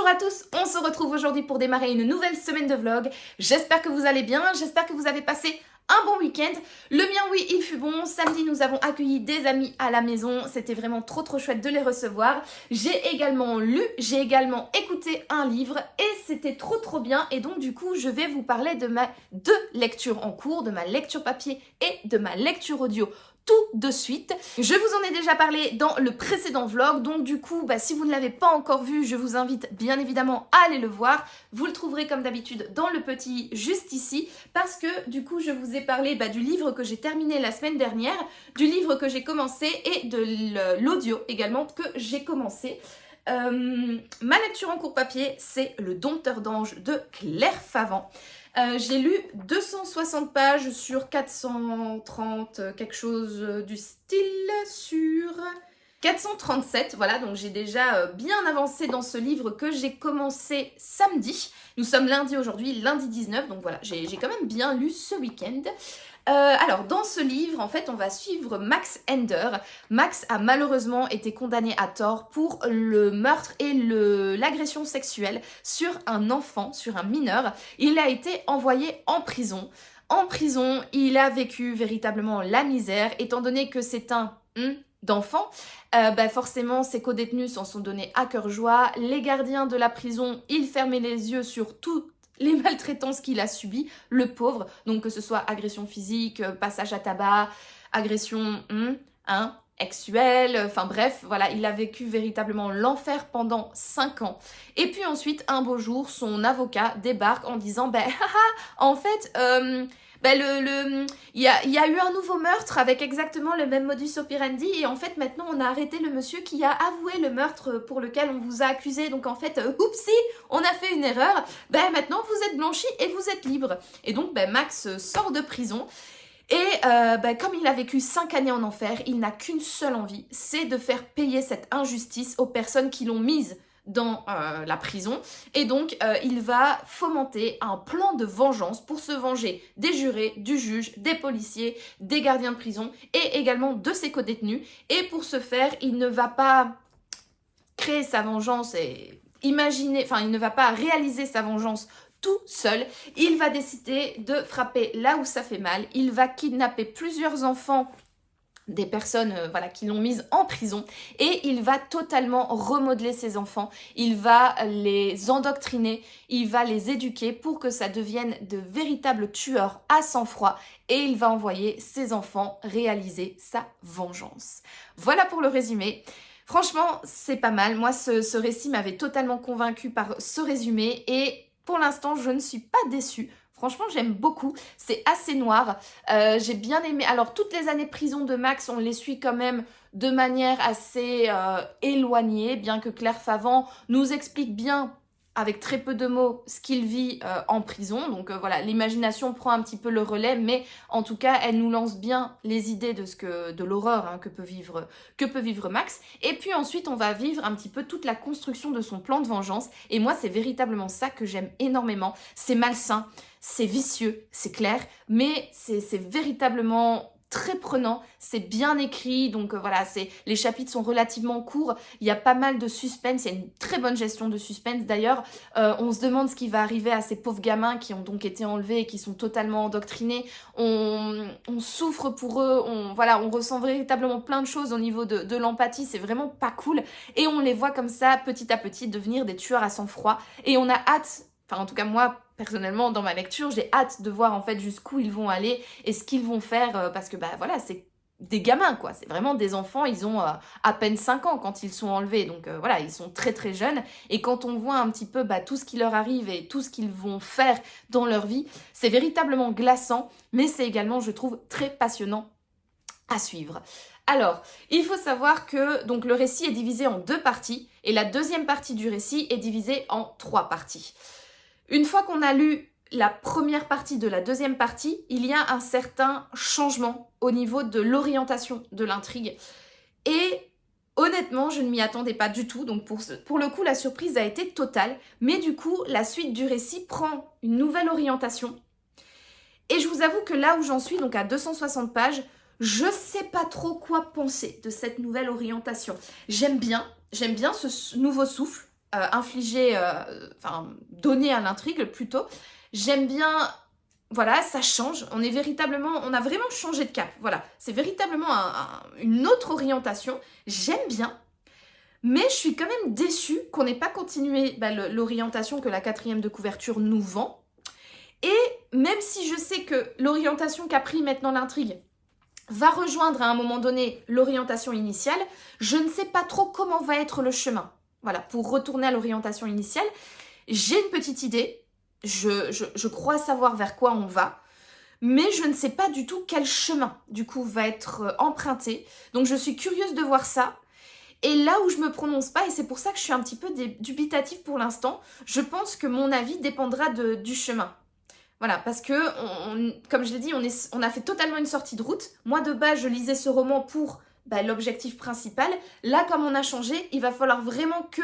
Bonjour à tous, on se retrouve aujourd'hui pour démarrer une nouvelle semaine de vlog. J'espère que vous allez bien, j'espère que vous avez passé un bon week-end. Le mien, oui, il fut bon. Samedi, nous avons accueilli des amis à la maison. C'était vraiment trop chouette de les recevoir. J'ai également lu, j'ai également écouté un livre et c'était trop bien. Et donc, du coup, je vais vous parler de ma deux lectures en cours, de ma lecture papier et de ma lecture audio. Tout de suite. Je vous en ai déjà parlé dans le précédent vlog, donc du coup, si vous ne l'avez pas encore vu, je vous invite bien évidemment à aller le voir. Vous le trouverez comme d'habitude dans le petit juste ici, parce que du coup, je vous ai parlé du livre que j'ai terminé la semaine dernière, du livre que j'ai commencé et de l'audio également que j'ai commencé. Ma lecture en cours papier, c'est Le Dompteur d'anges de Claire Favant. J'ai lu 260 pages sur 430, quelque chose du style, sur 437, voilà, donc j'ai déjà bien avancé dans ce livre que j'ai commencé samedi. Nous sommes lundi aujourd'hui, lundi 19, donc voilà, j'ai quand même bien lu ce week-end. Alors, dans ce livre, en fait, on va suivre Max Ender. Max a malheureusement été condamné à tort pour le meurtre et l'agression sexuelle sur un enfant, sur un mineur. Il a été envoyé en prison. En prison, il a vécu véritablement la misère, étant donné que c'est un d'enfant, forcément ses co-détenus s'en sont donnés à cœur joie. Les gardiens de la prison, ils fermaient les yeux sur tout les maltraitances qu'il a subies, le pauvre, donc que ce soit agression physique, passage à tabac, agression sexuelle, enfin bref, voilà, il a vécu véritablement l'enfer pendant 5 ans. Et puis ensuite, un beau jour, son avocat débarque en disant, en fait, il y a eu un nouveau meurtre avec exactement le même modus operandi et en fait maintenant on a arrêté le monsieur qui a avoué le meurtre pour lequel on vous a accusé, donc en fait oupsie, on a fait une erreur, maintenant vous êtes blanchi et vous êtes libre. Et donc Max sort de prison et comme il a vécu 5 années en enfer, il n'a qu'une seule envie, c'est de faire payer cette injustice aux personnes qui l'ont mise dans la prison, et donc il va fomenter un plan de vengeance pour se venger des jurés, du juge, des policiers, des gardiens de prison et également de ses co-détenus. Et pour ce faire, il ne va pas créer sa vengeance et il ne va pas réaliser sa vengeance tout seul. Il va décider de frapper là où ça fait mal. Il va kidnapper plusieurs enfants des personnes qui l'ont mise en prison et il va totalement remodeler ses enfants, il va les endoctriner, il va les éduquer pour que ça devienne de véritables tueurs à sang-froid et il va envoyer ses enfants réaliser sa vengeance. Voilà pour le résumé. Franchement, c'est pas mal. Moi, ce récit m'avait totalement convaincue par ce résumé et pour l'instant, je ne suis pas déçue. Franchement, j'aime beaucoup. C'est assez noir. J'ai bien aimé. Alors, toutes les années de prison de Max, on les suit quand même de manière assez éloignée, bien que Claire Favant nous explique bien, avec très peu de mots, ce qu'il vit en prison. Donc voilà, l'imagination prend un petit peu le relais, mais en tout cas, elle nous lance bien les idées de l'horreur que peut vivre Max. Et puis ensuite, on va vivre un petit peu toute la construction de son plan de vengeance. Et moi, c'est véritablement ça que j'aime énormément. C'est malsain, c'est vicieux, c'est clair, mais c'est véritablement très prenant, c'est bien écrit, donc les chapitres sont relativement courts, il y a pas mal de suspense, il y a une très bonne gestion de suspense d'ailleurs, on se demande ce qui va arriver à ces pauvres gamins qui ont donc été enlevés et qui sont totalement endoctrinés, on souffre pour eux, on ressent véritablement plein de choses au niveau de l'empathie, c'est vraiment pas cool, et on les voit comme ça petit à petit devenir des tueurs à sang-froid, et on a hâte, enfin en tout cas moi, personnellement, dans ma lecture, j'ai hâte de voir en fait jusqu'où ils vont aller et ce qu'ils vont faire parce que c'est des gamins quoi, c'est vraiment des enfants, ils ont à peine 5 ans quand ils sont enlevés, donc ils sont très jeunes et quand on voit un petit peu tout ce qui leur arrive et tout ce qu'ils vont faire dans leur vie, c'est véritablement glaçant, mais c'est également, je trouve, très passionnant à suivre. Alors, il faut savoir que donc, le récit est divisé en 2 parties et la deuxième partie du récit est divisée en 3 parties. Une fois qu'on a lu la première partie de la deuxième partie, il y a un certain changement au niveau de l'orientation de l'intrigue. Et honnêtement, je ne m'y attendais pas du tout. Donc pour le coup, la surprise a été totale. Mais du coup, la suite du récit prend une nouvelle orientation. Et je vous avoue que là où j'en suis, donc à 260 pages, je sais pas trop quoi penser de cette nouvelle orientation. J'aime bien ce nouveau souffle. donner à l'intrigue plutôt. J'aime bien, voilà, ça change. On a vraiment changé de cap. Voilà, c'est véritablement une autre orientation. J'aime bien. Mais je suis quand même déçue qu'on n'ait pas continué l'orientation que la 4e de couverture nous vend. Et même si je sais que l'orientation qu'a pris maintenant l'intrigue va rejoindre à un moment donné l'orientation initiale, je ne sais pas trop comment va être le chemin. Voilà, pour retourner à l'orientation initiale, j'ai une petite idée, je crois savoir vers quoi on va, mais je ne sais pas du tout quel chemin, du coup, va être emprunté. Donc je suis curieuse de voir ça. Et là où je me prononce pas, et c'est pour ça que je suis un petit peu dubitative pour l'instant, je pense que mon avis dépendra du chemin. Voilà, parce que, comme je l'ai dit, on a fait totalement une sortie de route. Moi, de base, je lisais ce roman pour l'objectif principal. Là, comme on a changé, il va falloir vraiment que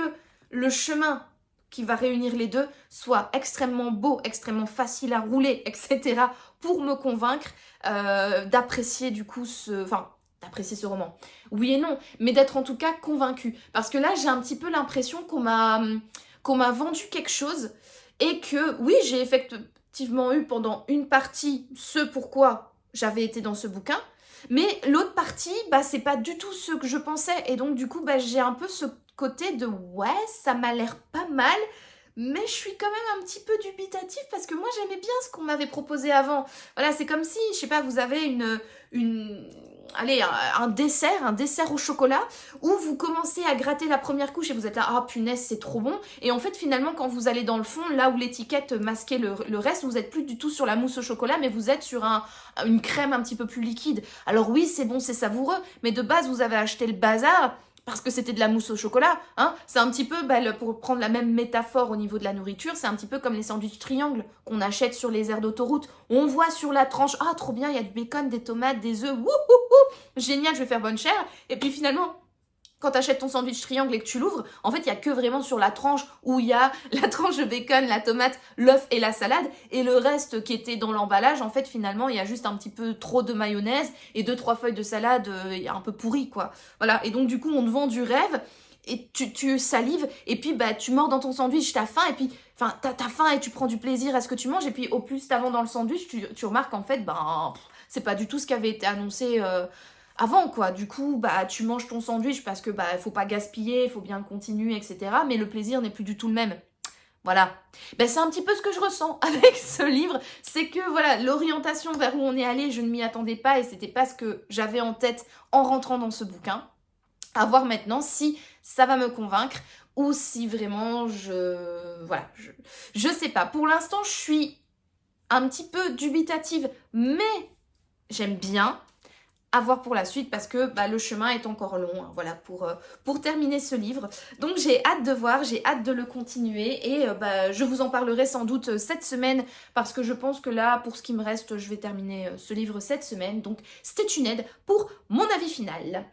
le chemin qui va réunir les deux soit extrêmement beau, extrêmement facile à rouler, etc. pour me convaincre d'apprécier du coup d'apprécier ce roman. Oui et non, mais d'être en tout cas convaincue. Parce que là, j'ai un petit peu l'impression qu'on m'a vendu quelque chose et que, oui, j'ai effectivement eu pendant une partie ce pourquoi j'avais été dans ce bouquin, mais l'autre partie, c'est pas du tout ce que je pensais. Et donc, du coup, j'ai un peu ce côté de ouais, ça m'a l'air pas mal, mais je suis quand même un petit peu dubitative parce que moi, j'aimais bien ce qu'on m'avait proposé avant. Voilà, c'est comme si, je sais pas, vous avez un dessert au chocolat où vous commencez à gratter la première couche et vous êtes là, ah punaise, c'est trop bon. Et en fait, finalement, quand vous allez dans le fond, là où l'étiquette masquait le reste, vous n'êtes plus du tout sur la mousse au chocolat, mais vous êtes sur une crème un petit peu plus liquide. Alors oui, c'est bon, c'est savoureux, mais de base, vous avez acheté le bazar parce que c'était de la mousse au chocolat, hein. C'est un petit peu, pour prendre la même métaphore au niveau de la nourriture, c'est un petit peu comme les sandwichs triangles qu'on achète sur les aires d'autoroute. On voit sur la tranche, ah trop bien, il y a du bacon, des tomates, des œufs, wouhouhou, génial, je vais faire bonne chère. Et puis finalement, quand tu achètes ton sandwich triangle et que tu l'ouvres, en fait, il n'y a que vraiment sur la tranche où il y a la tranche de bacon, la tomate, l'œuf et la salade. Et le reste qui était dans l'emballage, en fait, finalement, il y a juste un petit peu trop de mayonnaise et 2-3 feuilles de salade un peu pourries, quoi. Voilà, et donc du coup, on te vend du rêve et tu salives et puis tu mords dans ton sandwich, t'as faim et puis t'as faim et tu prends du plaisir à ce que tu manges et puis au plus t'avances dans le sandwich, tu remarques en fait, c'est pas du tout ce qui avait été annoncé avant, quoi. Du coup, tu manges ton sandwich parce que faut pas gaspiller, il faut bien le continuer, etc. Mais le plaisir n'est plus du tout le même. Voilà. C'est un petit peu ce que je ressens avec ce livre. C'est que, voilà, l'orientation vers où on est allé, je ne m'y attendais pas et c'était pas ce que j'avais en tête en rentrant dans ce bouquin. À voir maintenant si ça va me convaincre ou si vraiment je sais pas. Pour l'instant, je suis un petit peu dubitative, mais j'aime bien. À voir pour la suite parce que le chemin est encore long, hein, voilà, pour terminer ce livre. Donc j'ai hâte de voir, j'ai hâte de le continuer et je vous en parlerai sans doute cette semaine parce que je pense que là, pour ce qui me reste, je vais terminer ce livre cette semaine. Donc c'était une aide pour mon avis final.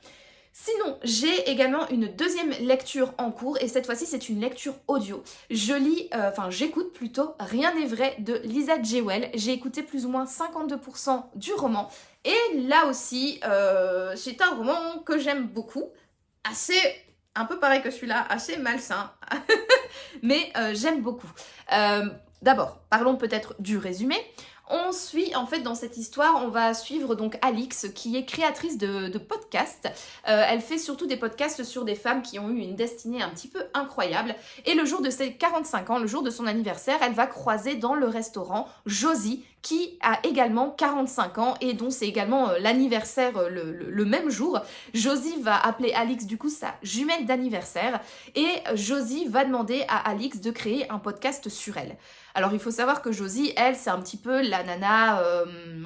Sinon, j'ai également une deuxième lecture en cours et cette fois-ci c'est une lecture audio. J'écoute plutôt Rien n'est vrai de Lisa Jewell. J'ai écouté plus ou moins 52% du roman et là aussi c'est un roman que j'aime beaucoup, un peu pareil que celui-là, assez malsain, mais j'aime beaucoup. D'abord, parlons peut-être du résumé. On suit, en fait, dans cette histoire, on va suivre donc Alix, qui est créatrice de podcasts. Elle fait surtout des podcasts sur des femmes qui ont eu une destinée un petit peu incroyable. Et le jour de ses 45 ans, le jour de son anniversaire, elle va croiser dans le restaurant Josie, qui a également 45 ans et dont c'est également l'anniversaire le même jour. Josie va appeler Alix, du coup, sa jumelle d'anniversaire. Et Josie va demander à Alix de créer un podcast sur elle. Alors, il faut savoir que Josie, elle, c'est un petit peu la nana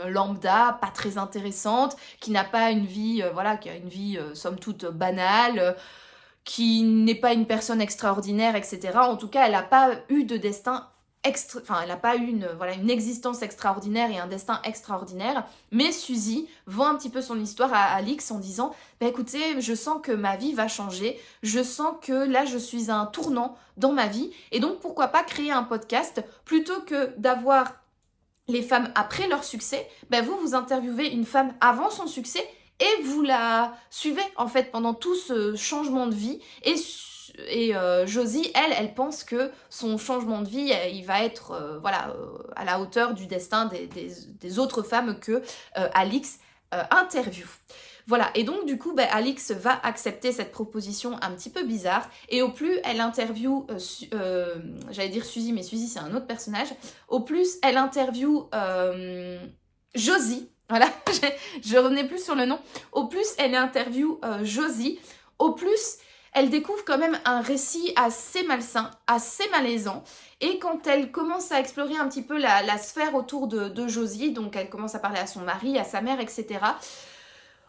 lambda, pas très intéressante, qui n'a pas une vie, qui a une vie somme toute banale, qui n'est pas une personne extraordinaire, etc. En tout cas, elle n'a pas eu de destin elle n'a pas eu une existence extraordinaire et un destin extraordinaire. Mais Suzy vend un petit peu son histoire à Alix en disant écoutez, je sens que ma vie va changer, je sens que là je suis à un tournant dans ma vie et donc pourquoi pas créer un podcast plutôt que d'avoir les femmes après leur succès, vous interviewez une femme avant son succès et vous la suivez en fait pendant tout ce changement de vie et Josie, elle pense que son changement de vie, il va être à la hauteur du destin des autres femmes que Alix interview. Voilà, et donc du coup, Alix va accepter cette proposition un petit peu bizarre, et au plus elle interview, j'allais dire Suzy, mais Suzy c'est un autre personnage, au plus elle interview Josie, voilà, je revenais plus sur le nom, au plus elle interview Josie, au plus elle découvre quand même un récit assez malsain, assez malaisant, et quand elle commence à explorer un petit peu la sphère autour de Josie, donc elle commence à parler à son mari, à sa mère, etc.,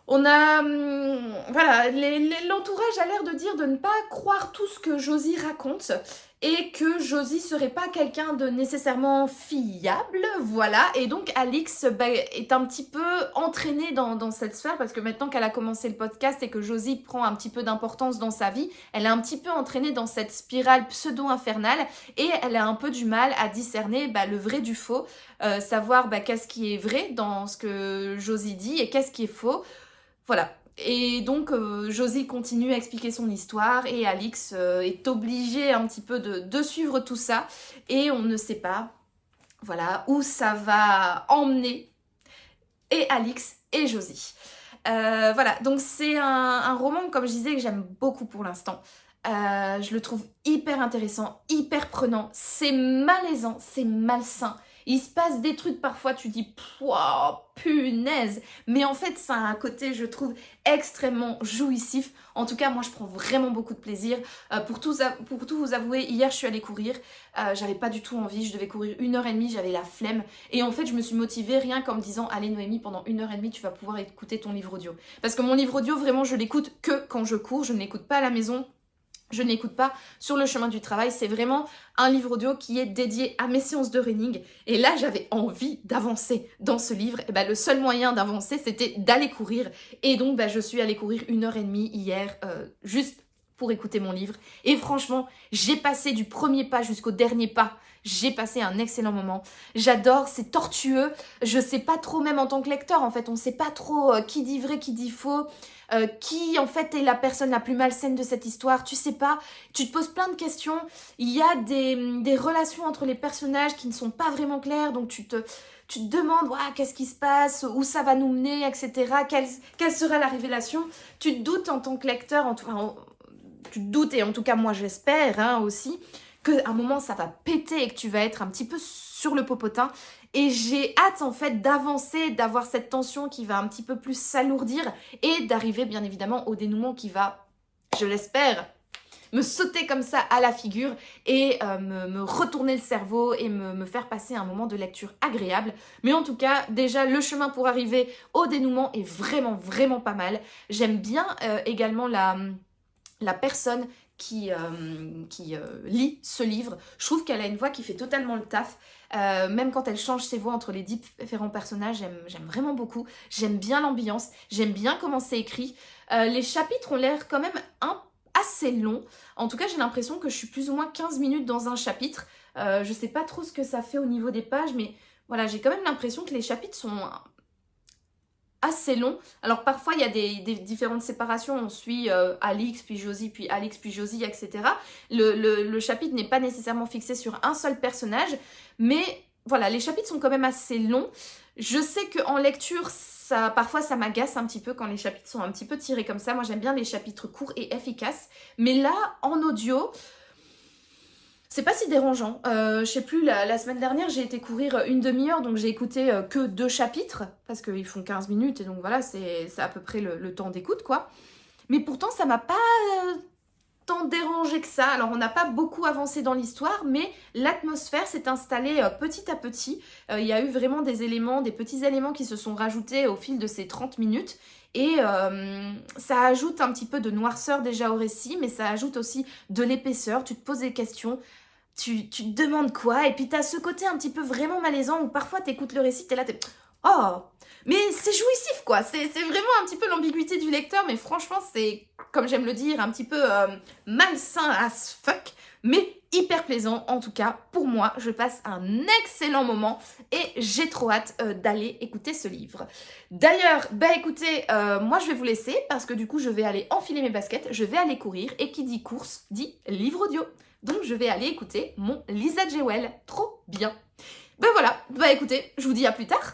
on a, voilà, l'entourage a l'air de dire de ne pas croire tout ce que Josie raconte et que Josie serait pas quelqu'un de nécessairement fiable, voilà. Et donc Alix est un petit peu entraînée dans cette sphère parce que maintenant qu'elle a commencé le podcast et que Josie prend un petit peu d'importance dans sa vie, elle est un petit peu entraînée dans cette spirale pseudo-infernale et elle a un peu du mal à discerner le vrai du faux, savoir qu'est-ce qui est vrai dans ce que Josie dit et qu'est-ce qui est faux. Voilà. Et donc Josie continue à expliquer son histoire et Alix est obligée un petit peu de suivre tout ça et on ne sait pas où ça va emmener et Alix et Josie. Voilà, donc c'est un roman, comme je disais, que j'aime beaucoup pour l'instant. Je le trouve hyper intéressant, hyper prenant, c'est malaisant, c'est malsain. Il se passe des trucs parfois, tu dis pouah, punaise, mais en fait ça a un côté, je trouve, extrêmement jouissif. En tout cas, moi je prends vraiment beaucoup de plaisir. Pour tout vous avouer, hier je suis allée courir, j'avais pas du tout envie, je devais courir 1h30, j'avais la flemme. Et en fait je me suis motivée rien qu'en me disant allez Noémie, pendant 1h30 tu vas pouvoir écouter ton livre audio. Parce que mon livre audio, vraiment je l'écoute que quand je cours, je ne l'écoute pas à la maison. Je n'écoute pas sur le chemin du travail, c'est vraiment un livre audio qui est dédié à mes séances de running. Et là, j'avais envie d'avancer dans ce livre. Et le seul moyen d'avancer, c'était d'aller courir. Et donc, je suis allée courir 1h30 hier, juste pour écouter mon livre. Et franchement, j'ai passé du premier pas jusqu'au dernier pas. J'ai passé un excellent moment. J'adore, c'est tortueux. Je sais pas trop, même en tant que lecteur, en fait, on sait pas trop qui dit vrai, qui dit faux. Qui en fait est la personne la plus malsaine de cette histoire, tu sais pas, tu te poses plein de questions, il y a des relations entre les personnages qui ne sont pas vraiment claires, donc tu te demandes qu'est-ce qui se passe, où ça va nous mener, etc., quelle sera la révélation, tu te doutes en tant que lecteur, tu te doutes, et en tout cas moi j'espère aussi, qu'à un moment ça va péter et que tu vas être un petit peu sur le popotin. Et j'ai hâte en fait d'avancer, d'avoir cette tension qui va un petit peu plus s'alourdir et d'arriver bien évidemment au dénouement qui va, je l'espère, me sauter comme ça à la figure et me retourner le cerveau et me faire passer un moment de lecture agréable. Mais en tout cas, déjà le chemin pour arriver au dénouement est vraiment vraiment pas mal. J'aime bien également la personne qui lit ce livre. Je trouve qu'elle a une voix qui fait totalement le taf. Même quand elle change ses voix entre les différents personnages, j'aime vraiment beaucoup. J'aime bien l'ambiance, j'aime bien comment c'est écrit. Les chapitres ont l'air quand même assez longs. En tout cas, j'ai l'impression que je suis plus ou moins 15 minutes dans un chapitre. Je sais pas trop ce que ça fait au niveau des pages, mais voilà, j'ai quand même l'impression que les chapitres sont assez long. Alors parfois il y a des différentes séparations, on suit Alix puis Josie, puis Alix puis Josie, etc. Le chapitre n'est pas nécessairement fixé sur un seul personnage, mais voilà, les chapitres sont quand même assez longs. Je sais qu'en lecture, parfois ça m'agace un petit peu quand les chapitres sont un petit peu tirés comme ça. Moi j'aime bien les chapitres courts et efficaces, mais là en audio, c'est pas si dérangeant. Je sais plus, la semaine dernière, j'ai été courir une demi-heure, donc j'ai écouté que 2 chapitres, parce qu'ils font 15 minutes, et donc voilà, c'est à peu près le temps d'écoute, quoi. Mais pourtant, ça m'a pas tant dérangé que ça. Alors, on n'a pas beaucoup avancé dans l'histoire, mais l'atmosphère s'est installée petit à petit. Il y a eu vraiment des petits éléments qui se sont rajoutés au fil de ces 30 minutes. Et ça ajoute un petit peu de noirceur déjà au récit, mais ça ajoute aussi de l'épaisseur. Tu te poses des questions, tu te demandes quoi, et puis t'as ce côté un petit peu vraiment malaisant où parfois t'écoutes le récit, t'es là, Oh, mais c'est jouissif quoi, c'est vraiment un petit peu l'ambiguïté du lecteur, mais franchement c'est, comme j'aime le dire, un petit peu malsain as fuck, mais hyper plaisant en tout cas. Pour moi, je passe un excellent moment et j'ai trop hâte d'aller écouter ce livre. D'ailleurs, bah écoutez, moi je vais vous laisser parce que du coup je vais aller enfiler mes baskets, je vais aller courir et qui dit course dit livre audio. Donc je vais aller écouter mon Lisa Jewell, trop bien. Ben voilà, bah écoutez, je vous dis à plus tard.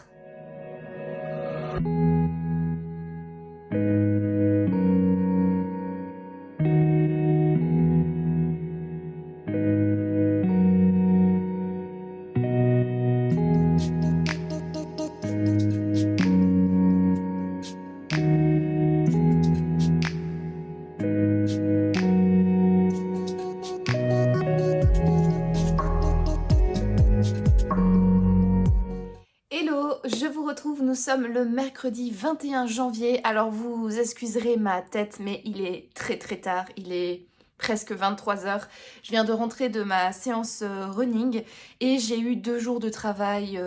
Hello, je vous retrouve, nous sommes le mercredi 21 janvier. Alors vous excuserez ma tête, mais il est très très tard, il est presque 23 heures. Je viens de rentrer de ma séance running et j'ai eu 2 jours de travail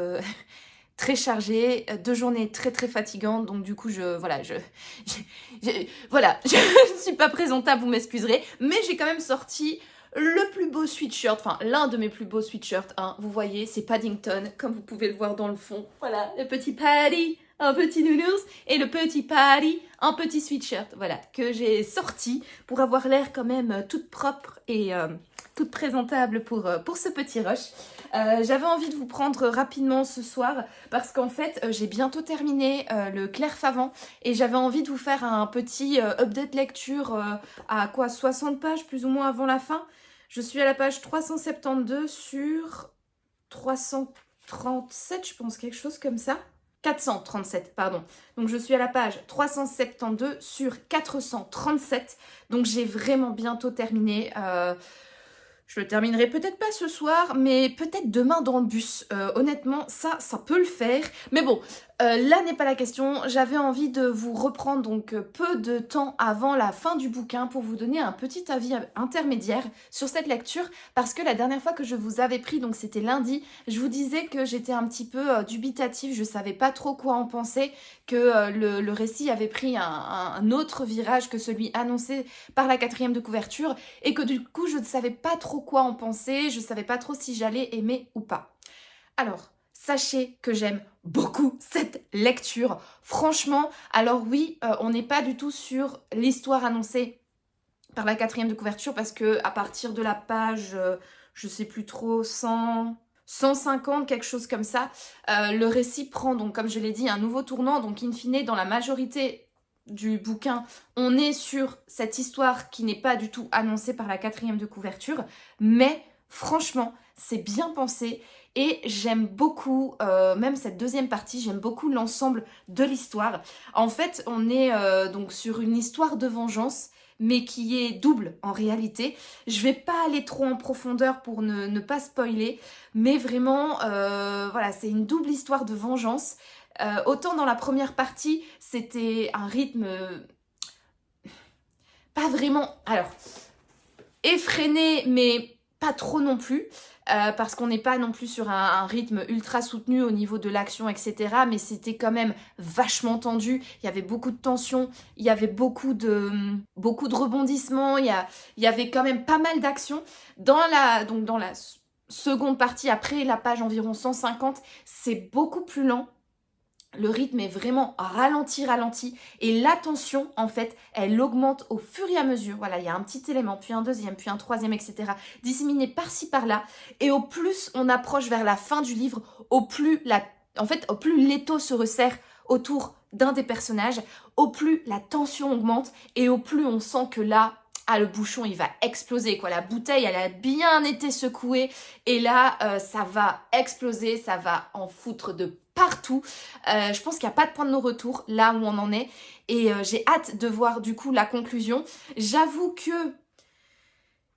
très chargés, 2 journées très très fatigantes. Donc du coup, voilà, je ne suis pas présentable, vous m'excuserez. Mais j'ai quand même sorti le plus beau sweatshirt, enfin l'un de mes plus beaux sweatshirts, hein, vous voyez, c'est Paddington, comme vous pouvez le voir dans le fond. Voilà, le petit Paddy, un petit nounours, et le petit Paddy, un petit sweatshirt, voilà, que j'ai sorti pour avoir l'air quand même toute propre et toute présentable pour ce petit rush. J'avais envie de vous prendre rapidement ce soir parce qu'en fait j'ai bientôt terminé le Claire Favant et j'avais envie de vous faire un petit update lecture à quoi 60 pages plus ou moins avant la fin. Je suis à la page 372 sur 337, je pense, quelque chose comme ça. 437, pardon. Donc je suis à la page 372 sur 437. Donc j'ai vraiment bientôt terminé. Je le terminerai peut-être pas ce soir, mais peut-être demain dans le bus. Honnêtement, ça peut le faire. Mais bon, là n'est pas la question. J'avais envie de vous reprendre donc peu de temps avant la fin du bouquin pour vous donner un petit avis intermédiaire sur cette lecture. Parce que la dernière fois que je vous avais pris, donc c'était lundi, je vous disais que j'étais un petit peu dubitative. Je savais pas trop quoi en penser, que le récit avait pris un autre virage que celui annoncé par la 4e de couverture. Et que du coup, je ne savais pas trop quoi en penser. Je ne savais pas trop si j'allais aimer ou pas. Alors, sachez que j'aime beaucoup cette lecture. Franchement, alors oui, on n'est pas du tout sur l'histoire annoncée par la 4e de couverture parce que à partir de la page, je sais plus trop, 150, quelque chose comme ça, le récit prend donc, comme je l'ai dit, un nouveau tournant. Donc, in fine, dans la majorité du bouquin, on est sur cette histoire qui n'est pas du tout annoncée par la 4e de couverture, mais franchement, c'est bien pensé et j'aime beaucoup, même cette deuxième partie, j'aime beaucoup l'ensemble de l'histoire. En fait, on est donc sur une histoire de vengeance, mais qui est double en réalité. Je vais pas aller trop en profondeur pour ne pas spoiler, mais vraiment, voilà, c'est une double histoire de vengeance. Autant dans la première partie, c'était un rythme pas vraiment, alors, effréné, mais pas trop non plus. Parce qu'on n'est pas non plus sur un rythme ultra soutenu au niveau de l'action, etc. Mais c'était quand même vachement tendu. Il y avait beaucoup de tension, il y avait beaucoup de rebondissements, il y avait quand même pas mal d'action. Dans la seconde partie, après la page environ 150, c'est beaucoup plus lent. Le rythme est vraiment ralenti. Et la tension, en fait, elle augmente au fur et à mesure. Voilà, il y a un petit élément, puis un deuxième, puis un troisième, etc. disséminé par-ci, par-là. Et au plus on approche vers la fin du livre, au plus l'étau se resserre autour d'un des personnages, au plus la tension augmente et au plus on sent que là, le bouchon, il va exploser, quoi. La bouteille, elle a bien été secouée et là, ça va exploser, ça va en foutre de partout. Je pense qu'il n'y a pas de point de non-retour là où on en est et j'ai hâte de voir du coup la conclusion. J'avoue que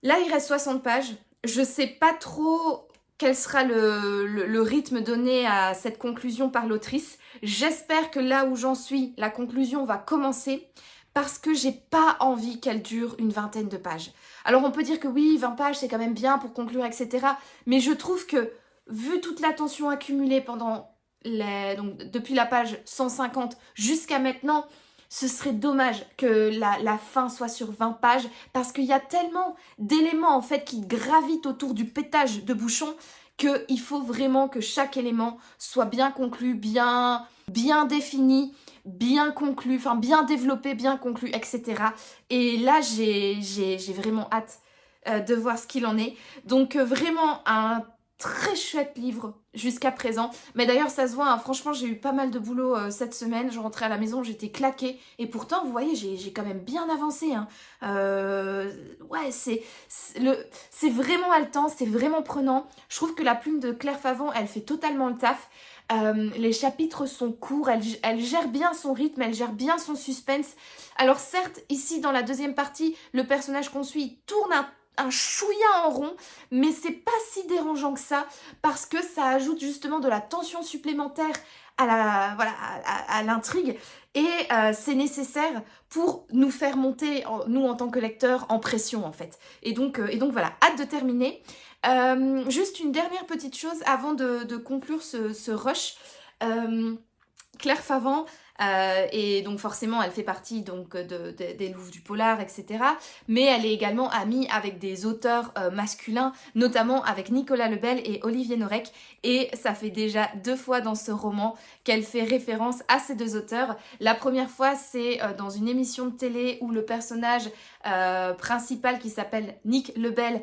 là, il reste 60 pages. Je sais pas trop quel sera le rythme donné à cette conclusion par l'autrice. J'espère que là où j'en suis, la conclusion va commencer parce que j'ai pas envie qu'elle dure une 20aine de pages. Alors on peut dire que oui, 20 pages c'est quand même bien pour conclure, etc. Mais je trouve que, vu toute la tension accumulée pendant donc depuis la page 150 jusqu'à maintenant, ce serait dommage que la fin soit sur 20 pages parce qu'il y a tellement d'éléments en fait qui gravitent autour du pétage de bouchon qu'il faut vraiment que chaque élément soit bien conclu, bien défini, bien conclu, enfin bien développé, bien conclu, etc. Et là, j'ai vraiment hâte de voir ce qu'il en est. Donc vraiment un très chouette livre jusqu'à présent. Mais d'ailleurs, ça se voit, hein, franchement, j'ai eu pas mal de boulot cette semaine. Je rentrais à la maison, j'étais claquée. Et pourtant, vous voyez, j'ai quand même bien avancé. Hein. Ouais, c'est vraiment haletant, c'est vraiment prenant. Je trouve que la plume de Claire Favant, elle fait totalement le taf. Les chapitres sont courts, elle gère bien son rythme, elle gère bien son suspense. Alors certes, ici, dans la deuxième partie, le personnage qu'on suit tourne un chouïa en rond, mais c'est pas si dérangeant que ça parce que ça ajoute justement de la tension supplémentaire à l'intrigue et c'est nécessaire pour nous faire monter, nous en tant que lecteurs, en pression en fait. Et donc voilà, hâte de terminer. Juste une dernière petite chose avant de conclure ce rush. Claire Favant, et donc forcément elle fait partie donc des Louves du Polar, etc. Mais elle est également amie avec des auteurs masculins, notamment avec Nicolas Lebel et Olivier Norek. Et ça fait déjà 2 fois dans ce roman qu'elle fait référence à ces 2 auteurs. La première fois, c'est dans une émission de télé où le personnage principal qui s'appelle Nick Lebel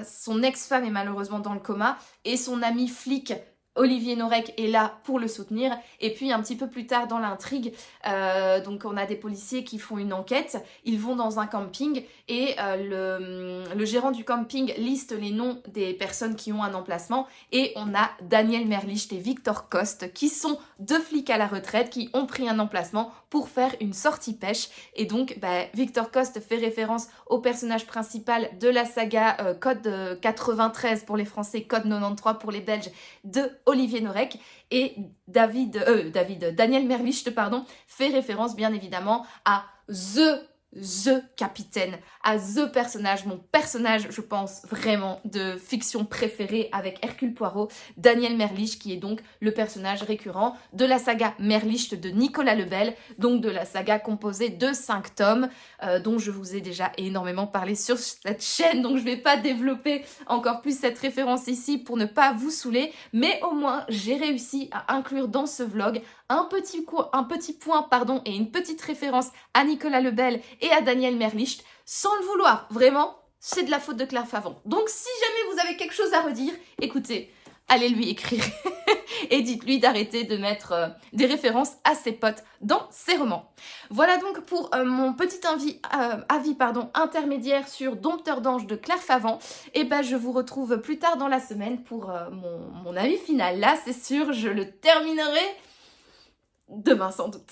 son ex-femme est malheureusement dans le coma et son ami flic Olivier Norek est là pour le soutenir. Et puis un petit peu plus tard dans l'intrigue, donc on a des policiers qui font une enquête. Ils vont dans un camping et le gérant du camping liste les noms des personnes qui ont un emplacement. Et on a Daniel Merlicht et Victor Coste qui sont 2 flics à la retraite qui ont pris un emplacement pour faire une sortie pêche. Et donc Victor Coste fait référence au personnage principal de la saga Code 93 pour les Français, Code 93 pour les Belges de Olivier Norek. Et Daniel Merlicht fait référence bien évidemment à The Capitaine, à The personnage, mon personnage, je pense, vraiment de fiction préféré avec Hercule Poirot, Daniel Merlicht, qui est donc le personnage récurrent de la saga Merlicht de Nicolas Lebel, donc de la saga composée de 5 tomes, dont je vous ai déjà énormément parlé sur cette chaîne, donc je ne vais pas développer encore plus cette référence ici pour ne pas vous saouler, mais au moins j'ai réussi à inclure dans ce vlog un petit point et une petite référence à Nicolas Lebel et à Daniel Merlicht, sans le vouloir, vraiment, c'est de la faute de Claire Favant. Donc si jamais vous avez quelque chose à redire, écoutez, allez lui écrire et dites-lui d'arrêter de mettre des références à ses potes dans ses romans. Voilà donc pour mon petit avis intermédiaire sur Dompteur d'ange de Claire Favant. Et je vous retrouve plus tard dans la semaine pour mon avis final. Là, c'est sûr, je le terminerai demain sans doute.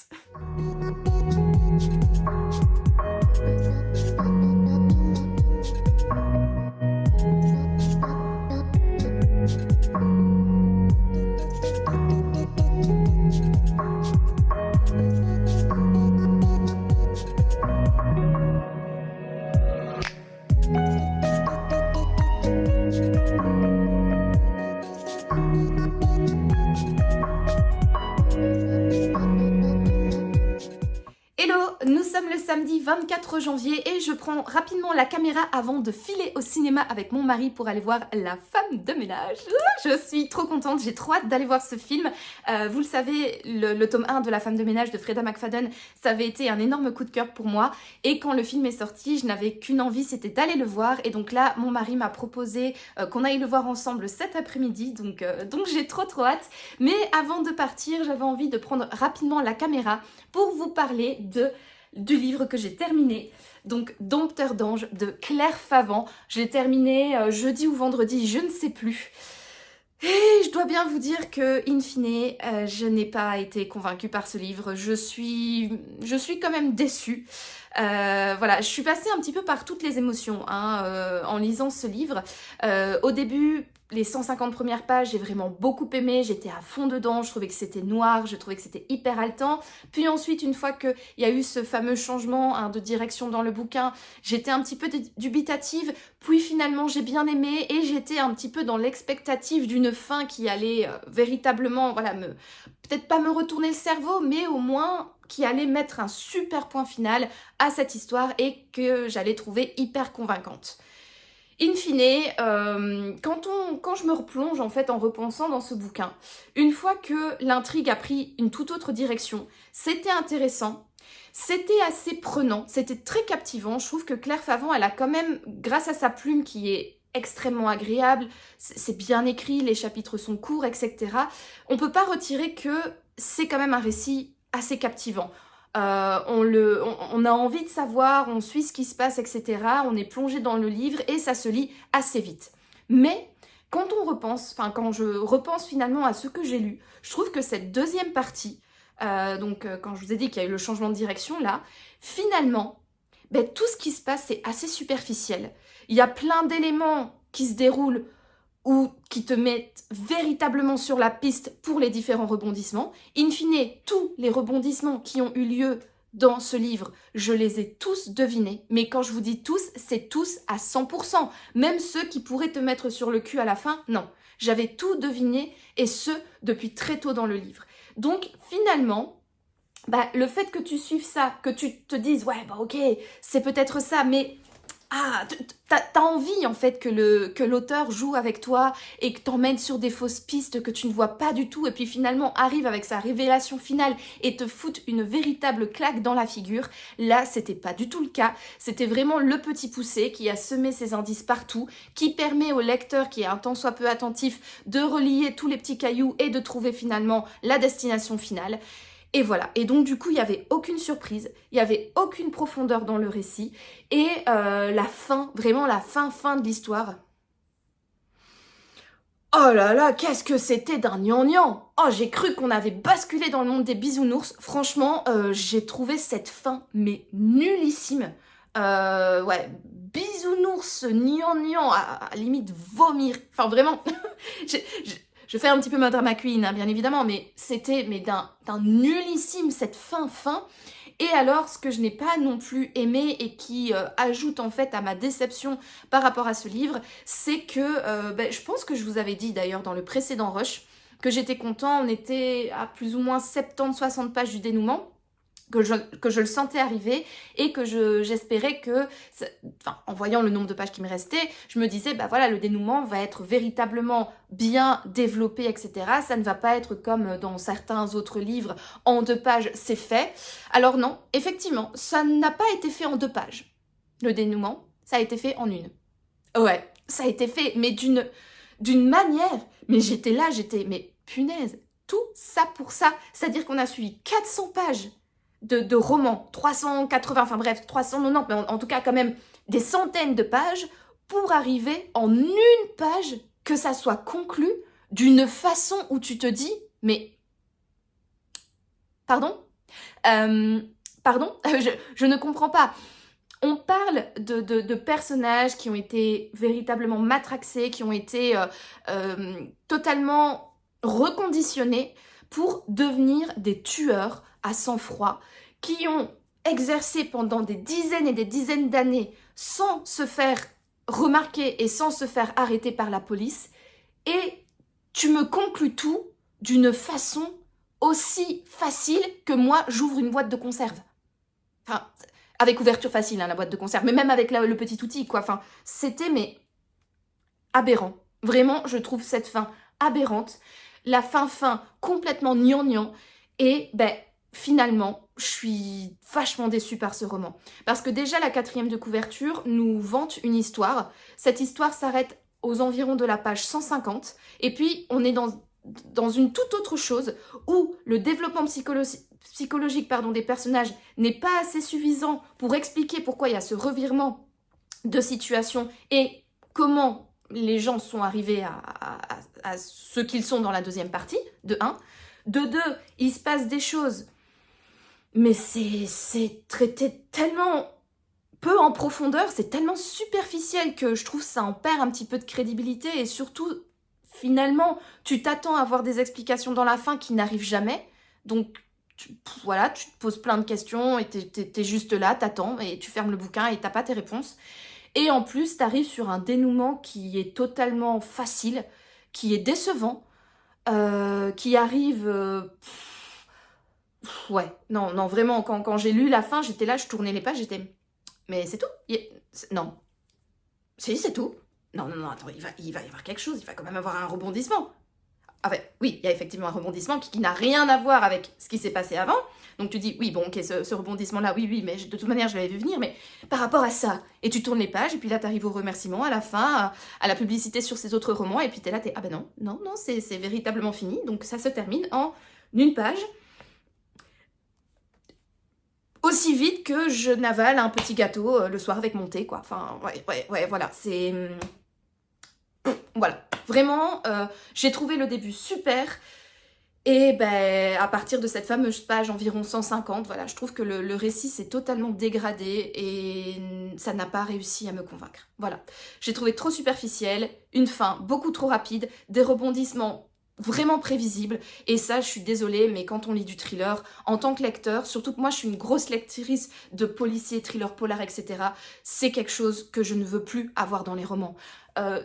Nous sommes le samedi 24 janvier et je prends rapidement la caméra avant de filer au cinéma avec mon mari pour aller voir La Femme de ménage. Je suis trop contente, j'ai trop hâte d'aller voir ce film. Vous le savez, le tome 1 de La Femme de ménage de Freda McFadden, ça avait été un énorme coup de cœur pour moi. Et quand le film est sorti, je n'avais qu'une envie, c'était d'aller le voir. Et donc là, mon mari m'a proposé qu'on aille le voir ensemble cet après-midi. Donc j'ai trop hâte. Mais avant de partir, j'avais envie de prendre rapidement la caméra pour vous parler du livre que j'ai terminé, donc Dompteur d'ange de Claire Favant. Je l'ai terminé jeudi ou vendredi, je ne sais plus. Et je dois bien vous dire que, in fine, je n'ai pas été convaincue par ce livre. Je suis quand même déçue. Voilà, je suis passée un petit peu par toutes les émotions en lisant ce livre. Au début, les 150 premières pages, j'ai vraiment beaucoup aimé, j'étais à fond dedans, je trouvais que c'était noir, je trouvais que c'était hyper haletant. Puis ensuite, une fois qu'il y a eu ce fameux changement de direction dans le bouquin, j'étais un petit peu dubitative, puis finalement j'ai bien aimé et j'étais un petit peu dans l'expectative d'une fin qui allait véritablement, voilà, peut-être pas me retourner le cerveau, mais au moins qui allait mettre un super point final à cette histoire et que j'allais trouver hyper convaincante. In fine, quand je me replonge en fait en repensant dans ce bouquin, une fois que l'intrigue a pris une toute autre direction, c'était intéressant, c'était assez prenant, c'était très captivant. Je trouve que Claire Favant, elle a quand même, grâce à sa plume qui est extrêmement agréable, c'est bien écrit, les chapitres sont courts, etc. On peut pas retirer que c'est quand même un récit assez captivant. On a envie de savoir, on suit ce qui se passe, etc. On est plongé dans le livre et ça se lit assez vite. Mais quand je repense finalement à ce que j'ai lu, je trouve que cette deuxième partie, quand je vous ai dit qu'il y a eu le changement de direction là, finalement, tout ce qui se passe c'est assez superficiel. Il y a plein d'éléments qui se déroulent ou qui te mettent véritablement sur la piste pour les différents rebondissements. In fine, tous les rebondissements qui ont eu lieu dans ce livre, je les ai tous devinés. Mais quand je vous dis tous, c'est tous à 100%. Même ceux qui pourraient te mettre sur le cul à la fin, non. J'avais tout deviné et ce, depuis très tôt dans le livre. Donc finalement, le fait que tu suives ça, que tu te dises, ouais, ok, c'est peut-être ça, mais t'as envie en fait que l'auteur joue avec toi et que t'emmène sur des fausses pistes que tu ne vois pas du tout et puis finalement arrive avec sa révélation finale et te fout une véritable claque dans la figure. Là, c'était pas du tout le cas. C'était vraiment le petit poussé qui a semé ses indices partout, qui permet au lecteur qui est un tant soit peu attentif de relier tous les petits cailloux et de trouver finalement la destination finale. Et voilà, et donc du coup il n'y avait aucune surprise, il n'y avait aucune profondeur dans le récit, et la fin, vraiment la fin de l'histoire, oh là là, qu'est-ce que c'était d'un gnangnan! Oh, j'ai cru qu'on avait basculé dans le monde des bisounours, franchement, j'ai trouvé cette fin, mais nullissime. Ouais, bisounours, gnangnan, à limite vomir, enfin vraiment, je fais un petit peu ma drama queen, hein, bien évidemment, mais c'était d'un nullissime cette fin. Et alors, ce que je n'ai pas non plus aimé et qui ajoute en fait à ma déception par rapport à ce livre, c'est que, je pense que je vous avais dit d'ailleurs dans le précédent rush, que j'étais content, on était à plus ou moins 70-60 pages du dénouement, que je le sentais arriver et que j'espérais que, en voyant le nombre de pages qui me restaient, je me disais, voilà, le dénouement va être véritablement bien développé, etc. Ça ne va pas être comme dans certains autres livres, en 2 pages, c'est fait. Alors non, effectivement, ça n'a pas été fait en 2 pages. Le dénouement, ça a été fait en 1. Ouais, ça a été fait, mais d'une manière, mais mais punaise, tout ça pour ça. C'est-à-dire qu'on a suivi 400 pages de romans, 380, enfin bref, 390, mais en tout cas quand même des centaines de pages pour arriver en 1 page que ça soit conclu d'une façon où tu te dis, mais pardon, je ne comprends pas. On parle de personnages qui ont été véritablement matraxés, qui ont été totalement reconditionnés pour devenir des tueurs à sang-froid, qui ont exercé pendant des dizaines et des dizaines d'années sans se faire remarquer et sans se faire arrêter par la police, et tu me conclus tout d'une façon aussi facile que moi j'ouvre une boîte de conserve. Enfin, avec ouverture facile, hein, la boîte de conserve, mais même avec le petit outil, quoi. Enfin, c'était, mais aberrant. Vraiment, je trouve cette fin aberrante. La fin complètement gnangnan. Et finalement, je suis vachement déçue par ce roman. Parce que déjà, la 4e de couverture nous vante une histoire. Cette histoire s'arrête aux environs de la page 150. Et puis, on est dans une toute autre chose où le développement psychologique des personnages n'est pas assez suffisant pour expliquer pourquoi il y a ce revirement de situation et comment les gens sont arrivés à ce qu'ils sont dans la 2e partie, de 1. De 2, il se passe des choses, mais c'est traité tellement peu en profondeur, c'est tellement superficiel que je trouve ça en perd un petit peu de crédibilité et surtout, finalement, tu t'attends à avoir des explications dans la fin qui n'arrivent jamais. Donc, voilà, tu te poses plein de questions et t'es juste là, t'attends et tu fermes le bouquin et t'as pas tes réponses. Et en plus, t'arrives sur un dénouement qui est totalement facile, qui est décevant, qui arrive... ouais, non, non, vraiment, quand j'ai lu la fin, j'étais là, je tournais les pages, j'étais... Mais c'est tout? Non. Si, c'est tout. Non, non, non, attends, il va y avoir quelque chose, il va quand même avoir un rebondissement. Enfin, oui, il y a effectivement un rebondissement qui n'a rien à voir avec ce qui s'est passé avant. Donc tu dis, oui, bon, ok, ce rebondissement-là, oui, oui, mais de toute manière, je l'avais vu venir, mais par rapport à ça, et tu tournes les pages, et puis là, tu arrives au remerciement, à la fin, à la publicité sur ces autres romans, et puis t'es là, ah ben non, non, non, c'est véritablement fini, donc ça se termine en une page, aussi vite que je n'avale un petit gâteau le soir avec mon thé, quoi. Enfin, ouais, voilà, c'est... Voilà, vraiment, j'ai trouvé le début super. Et ben, à partir de cette fameuse page environ 150, voilà, je trouve que le récit s'est totalement dégradé et ça n'a pas réussi à me convaincre. Voilà, j'ai trouvé trop superficiel, une fin beaucoup trop rapide, des rebondissements vraiment prévisibles, et ça, je suis désolée, mais quand on lit du thriller, en tant que lecteur, surtout que moi je suis une grosse lectrice de policiers, thrillers polars, etc., c'est quelque chose que je ne veux plus avoir dans les romans.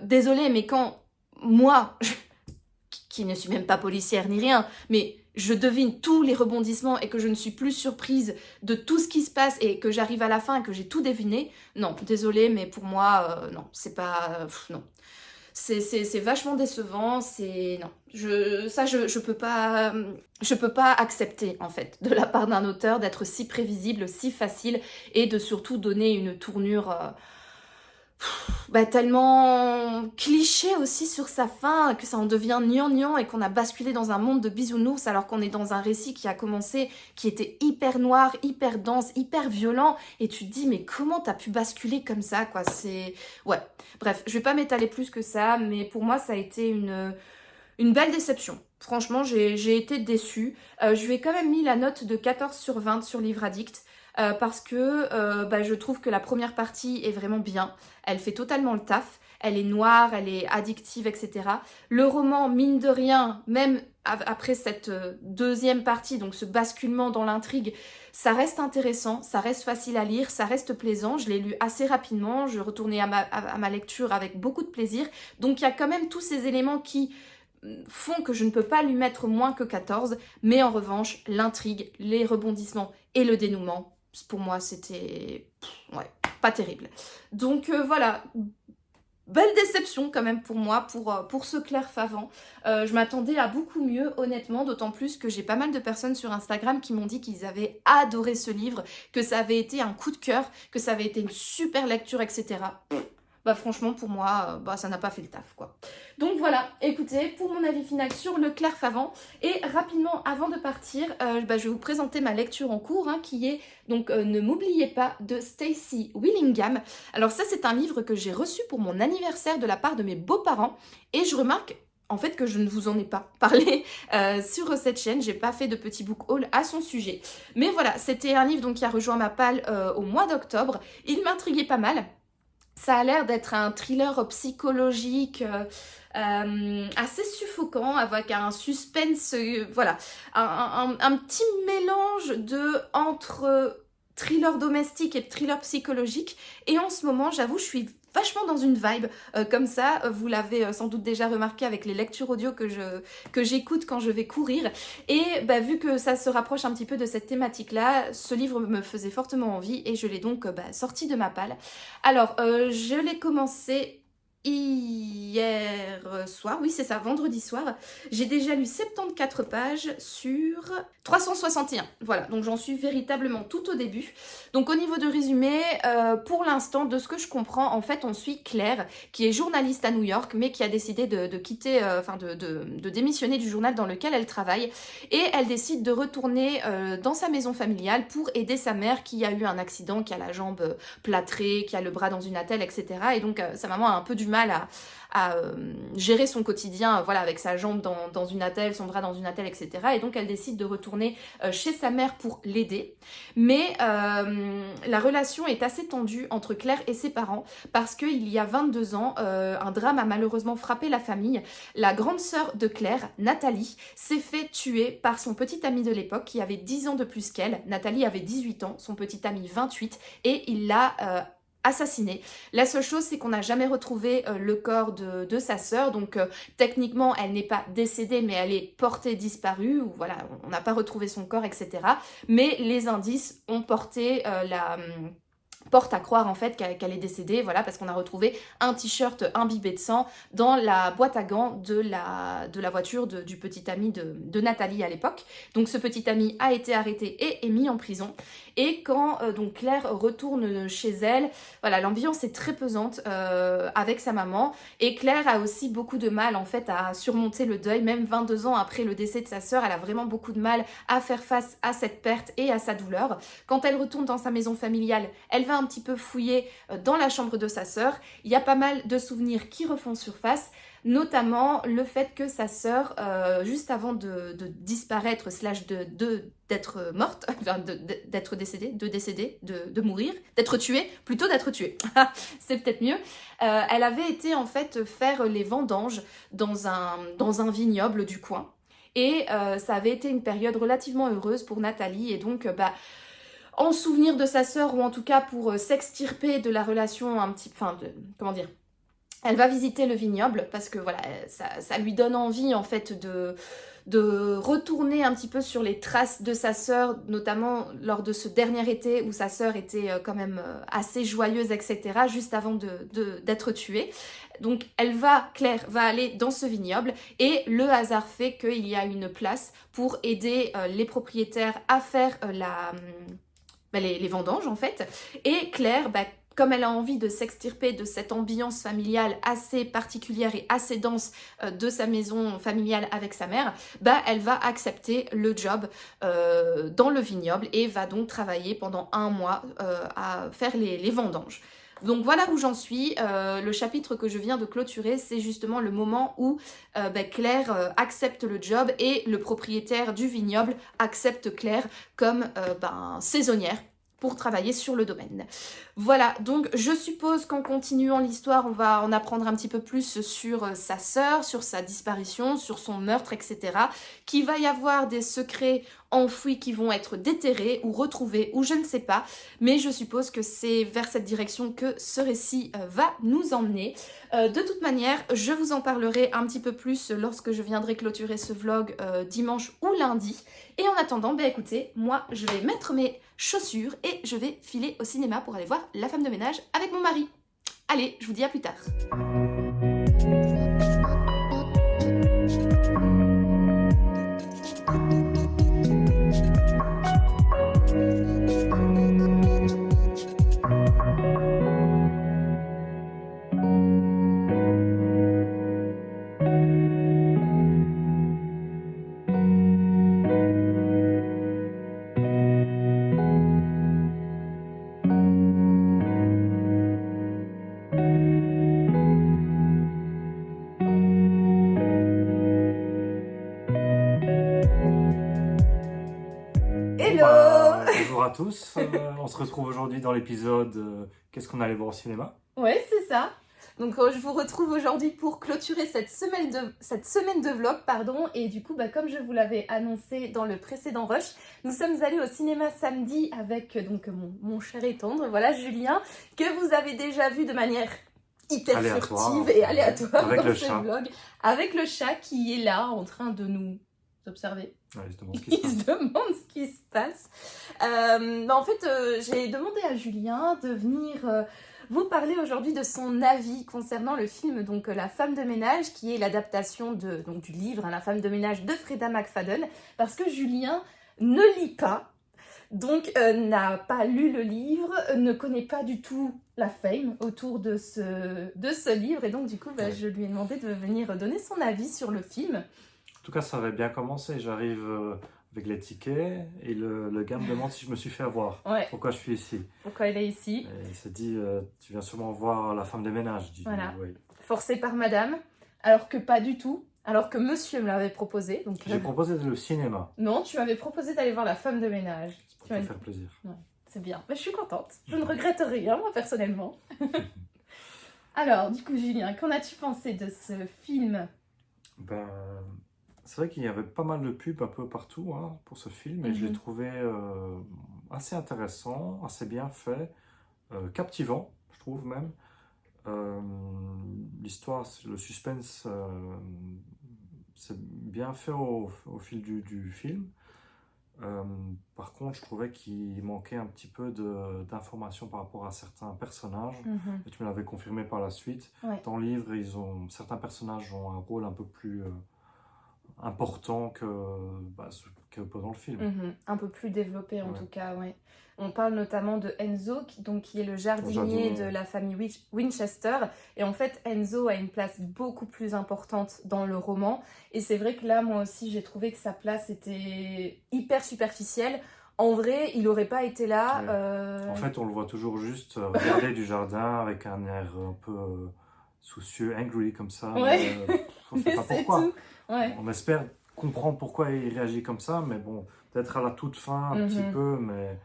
Désolée, mais quand moi... qui ne suis même pas policière ni rien, mais je devine tous les rebondissements et que je ne suis plus surprise de tout ce qui se passe et que j'arrive à la fin et que j'ai tout deviné, non, désolée, mais pour moi, non, c'est pas... non. C'est vachement décevant, c'est... Non, je peux pas accepter, en fait, de la part d'un auteur d'être si prévisible, si facile et de surtout donner une tournure... tellement cliché aussi sur sa fin, que ça en devient gnangnan et qu'on a basculé dans un monde de bisounours alors qu'on est dans un récit qui a commencé, qui était hyper noir, hyper dense, hyper violent, et tu te dis mais comment t'as pu basculer comme ça, quoi, c'est... Ouais, bref, je vais pas m'étaler plus que ça, mais pour moi ça a été une belle déception. Franchement, j'ai été déçue. Je lui ai quand même mis la note de 14/20 sur Livre Addict. Parce que je trouve que la première partie est vraiment bien. Elle fait totalement le taf. Elle est noire, elle est addictive, etc. Le roman, mine de rien, même après cette deuxième partie, donc ce basculement dans l'intrigue, ça reste intéressant, ça reste facile à lire, ça reste plaisant. Je l'ai lu assez rapidement, je retournais à ma lecture avec beaucoup de plaisir. Donc il y a quand même tous ces éléments qui font que je ne peux pas lui mettre moins que 14. Mais en revanche, l'intrigue, les rebondissements et le dénouement, pour moi, c'était... ouais, pas terrible. Donc voilà, belle déception quand même pour moi, pour ce Claire Favant. Je m'attendais à beaucoup mieux, honnêtement, d'autant plus que j'ai pas mal de personnes sur Instagram qui m'ont dit qu'ils avaient adoré ce livre, que ça avait été un coup de cœur, que ça avait été une super lecture, etc. Franchement, pour moi, ça n'a pas fait le taf, quoi. Donc voilà, écoutez, pour mon avis final sur le Claire Favant, et rapidement, avant de partir, je vais vous présenter ma lecture en cours, qui est, donc, Ne m'oubliez pas, de Stacey Willingham. Alors ça, c'est un livre que j'ai reçu pour mon anniversaire de la part de mes beaux-parents, et je remarque... en fait, que je ne vous en ai pas parlé sur cette chaîne, j'ai pas fait de petit book haul à son sujet. Mais voilà, c'était un livre donc, qui a rejoint ma palle au mois d'octobre, il m'intriguait pas mal. Ça a l'air d'être un thriller psychologique assez suffocant, avec un suspense, voilà, un petit mélange entre thriller domestique et thriller psychologique. Et en ce moment, j'avoue, je suis vachement dans une vibe comme ça. Vous l'avez sans doute déjà remarqué avec les lectures audio que j'écoute quand je vais courir. Et vu que ça se rapproche un petit peu de cette thématique-là, ce livre me faisait fortement envie et je l'ai donc sorti de ma palle. Alors, je l'ai commencé hier soir, oui c'est ça, vendredi soir. J'ai déjà lu 74 pages sur 361. Voilà, donc j'en suis véritablement tout au début. Donc au niveau de résumé, pour l'instant, de ce que je comprends, en fait on suit Claire, qui est journaliste à New York, mais qui a décidé de quitter, de démissionner du journal dans lequel elle travaille. Et elle décide de retourner dans sa maison familiale pour aider sa mère qui a eu un accident, qui a la jambe plâtrée, qui a le bras dans une attelle, etc. Et donc sa maman a un peu du mal mal à gérer son quotidien, voilà, avec sa jambe dans une attelle, son bras dans une attelle, etc. Et donc elle décide de retourner chez sa mère pour l'aider. Mais la relation est assez tendue entre Claire et ses parents parce qu'il y a 22 ans, un drame a malheureusement frappé la famille. La grande sœur de Claire, Nathalie, s'est fait tuer par son petit ami de l'époque qui avait 10 ans de plus qu'elle. Nathalie avait 18 ans, son petit ami 28, et il l'a assassinée. La seule chose, c'est qu'on n'a jamais retrouvé le corps de sa sœur, donc techniquement, elle n'est pas décédée, mais elle est portée disparue, ou voilà, on n'a pas retrouvé son corps, etc. Mais les indices ont porté porte à croire en fait qu'elle est décédée, voilà, parce qu'on a retrouvé un t-shirt imbibé de sang dans la boîte à gants de la voiture du petit ami de Nathalie à l'époque. Donc ce petit ami a été arrêté et est mis en prison. Et quand donc Claire retourne chez elle, voilà, l'ambiance est très pesante avec sa maman. Et Claire a aussi beaucoup de mal en fait à surmonter le deuil, même 22 ans après le décès de sa sœur, elle a vraiment beaucoup de mal à faire face à cette perte et à sa douleur. Quand elle retourne dans sa maison familiale, elle va un petit peu fouiller dans la chambre de sa sœur. Il y a pas mal de souvenirs qui refont surface, notamment le fait que sa sœur, juste avant de disparaître, d'être morte, enfin d'être décédée, de mourir, d'être tuée, plutôt d'être tuée, c'est peut-être mieux, elle avait été en fait faire les vendanges dans un vignoble du coin. Et ça avait été une période relativement heureuse pour Nathalie, et donc en souvenir de sa sœur, ou en tout cas pour s'extirper de la relation un petit... Enfin, comment dire, elle va visiter le vignoble parce que voilà, ça lui donne envie en fait de retourner un petit peu sur les traces de sa sœur, notamment lors de ce dernier été où sa sœur était quand même assez joyeuse, etc., juste avant d'être tuée. Donc Claire va aller dans ce vignoble et le hasard fait qu'il y a une place pour aider les propriétaires à faire les vendanges en fait. Et Claire, comme elle a envie de s'extirper de cette ambiance familiale assez particulière et assez dense de sa maison familiale avec sa mère, elle va accepter le job dans le vignoble et va donc travailler pendant 1 mois à faire les vendanges. Donc voilà où j'en suis. Le chapitre que je viens de clôturer, c'est justement le moment où Claire accepte le job et le propriétaire du vignoble accepte Claire comme saisonnière pour travailler sur le domaine. Voilà, donc je suppose qu'en continuant l'histoire, on va en apprendre un petit peu plus sur sa sœur, sur sa disparition, sur son meurtre, etc. Qu'il va y avoir des secrets enfouis qui vont être déterrés ou retrouvés, ou je ne sais pas, mais je suppose que c'est vers cette direction que ce récit va nous emmener. De toute manière, je vous en parlerai un petit peu plus lorsque je viendrai clôturer ce vlog dimanche ou lundi. Et en attendant, écoutez, moi je vais mettre mes chaussures et je vais filer au cinéma pour aller voir La femme de ménage avec mon mari. Allez, je vous dis à plus tard. Bonjour à tous, on se retrouve aujourd'hui dans l'épisode Qu'est-ce qu'on allait voir au cinéma? Ouais, c'est ça. Donc je vous retrouve aujourd'hui pour clôturer cette semaine de vlog, pardon. Et du coup, comme je vous l'avais annoncé dans le précédent rush, nous sommes allés au cinéma samedi avec donc mon cher et tendre, voilà, Julien, que vous avez déjà vu de manière hyper furtive et aléatoire avec dans le ce chat. vlog, avec le chat qui est là en train de nous observer. Ouais, Il se demande ce qui se passe. En fait, j'ai demandé à Julien de venir vous parler aujourd'hui de son avis concernant le film donc La femme de ménage, qui est l'adaptation du livre La femme de ménage de Freda McFadden, parce que Julien ne lit pas, donc n'a pas lu le livre, ne connaît pas du tout la fame autour de ce livre, et donc du coup je lui ai demandé de venir donner son avis sur le film. En tout cas, ça avait bien commencé. J'arrive avec les tickets et le gars me demande si je me suis fait avoir. Ouais. Pourquoi je suis ici? Pourquoi il est ici? Et il s'est dit, tu viens sûrement voir La femme de ménage. Voilà. Oui. forcé par madame, alors que pas du tout, alors que monsieur me l'avait proposé. Donc, J'ai proposé le cinéma. non, tu m'avais proposé d'aller voir La femme de ménage. C'est pour te faire plaisir. Ouais, c'est bien. Mais je suis contente. Je ne regrette rien, moi, personnellement. Alors, du coup, Julien, qu'en as-tu pensé de ce film? Ben, c'est vrai qu'il y avait pas mal de pubs un peu partout hein, pour ce film et je l'ai trouvé assez intéressant, assez bien fait, captivant, je trouve même. L'histoire, le suspense, c'est bien fait au fil du film. Par contre, je trouvais qu'il manquait un petit peu d'informations par rapport à certains personnages. Et tu me l'avais confirmé par la suite. Ouais. Dans le livre, certains personnages ont un rôle un peu plus important que dans le film. Un peu plus développé en Ouais. tout cas, ouais. On parle notamment de Enzo, qui est le jardinier de la famille Winchester. Et en fait, Enzo a une place beaucoup plus importante dans le roman. Et c'est vrai que là, moi aussi, j'ai trouvé que sa place était hyper superficielle. En vrai, il n'aurait pas été là. Ouais. En fait, on le voit toujours juste regarder du jardin avec un air un peu soucieux, angry comme ça. Ouais. On ne sait pas c'est pourquoi. tout. Ouais. On espère comprendre pourquoi il réagit comme ça, mais bon, peut-être à la toute fin un petit peu, mais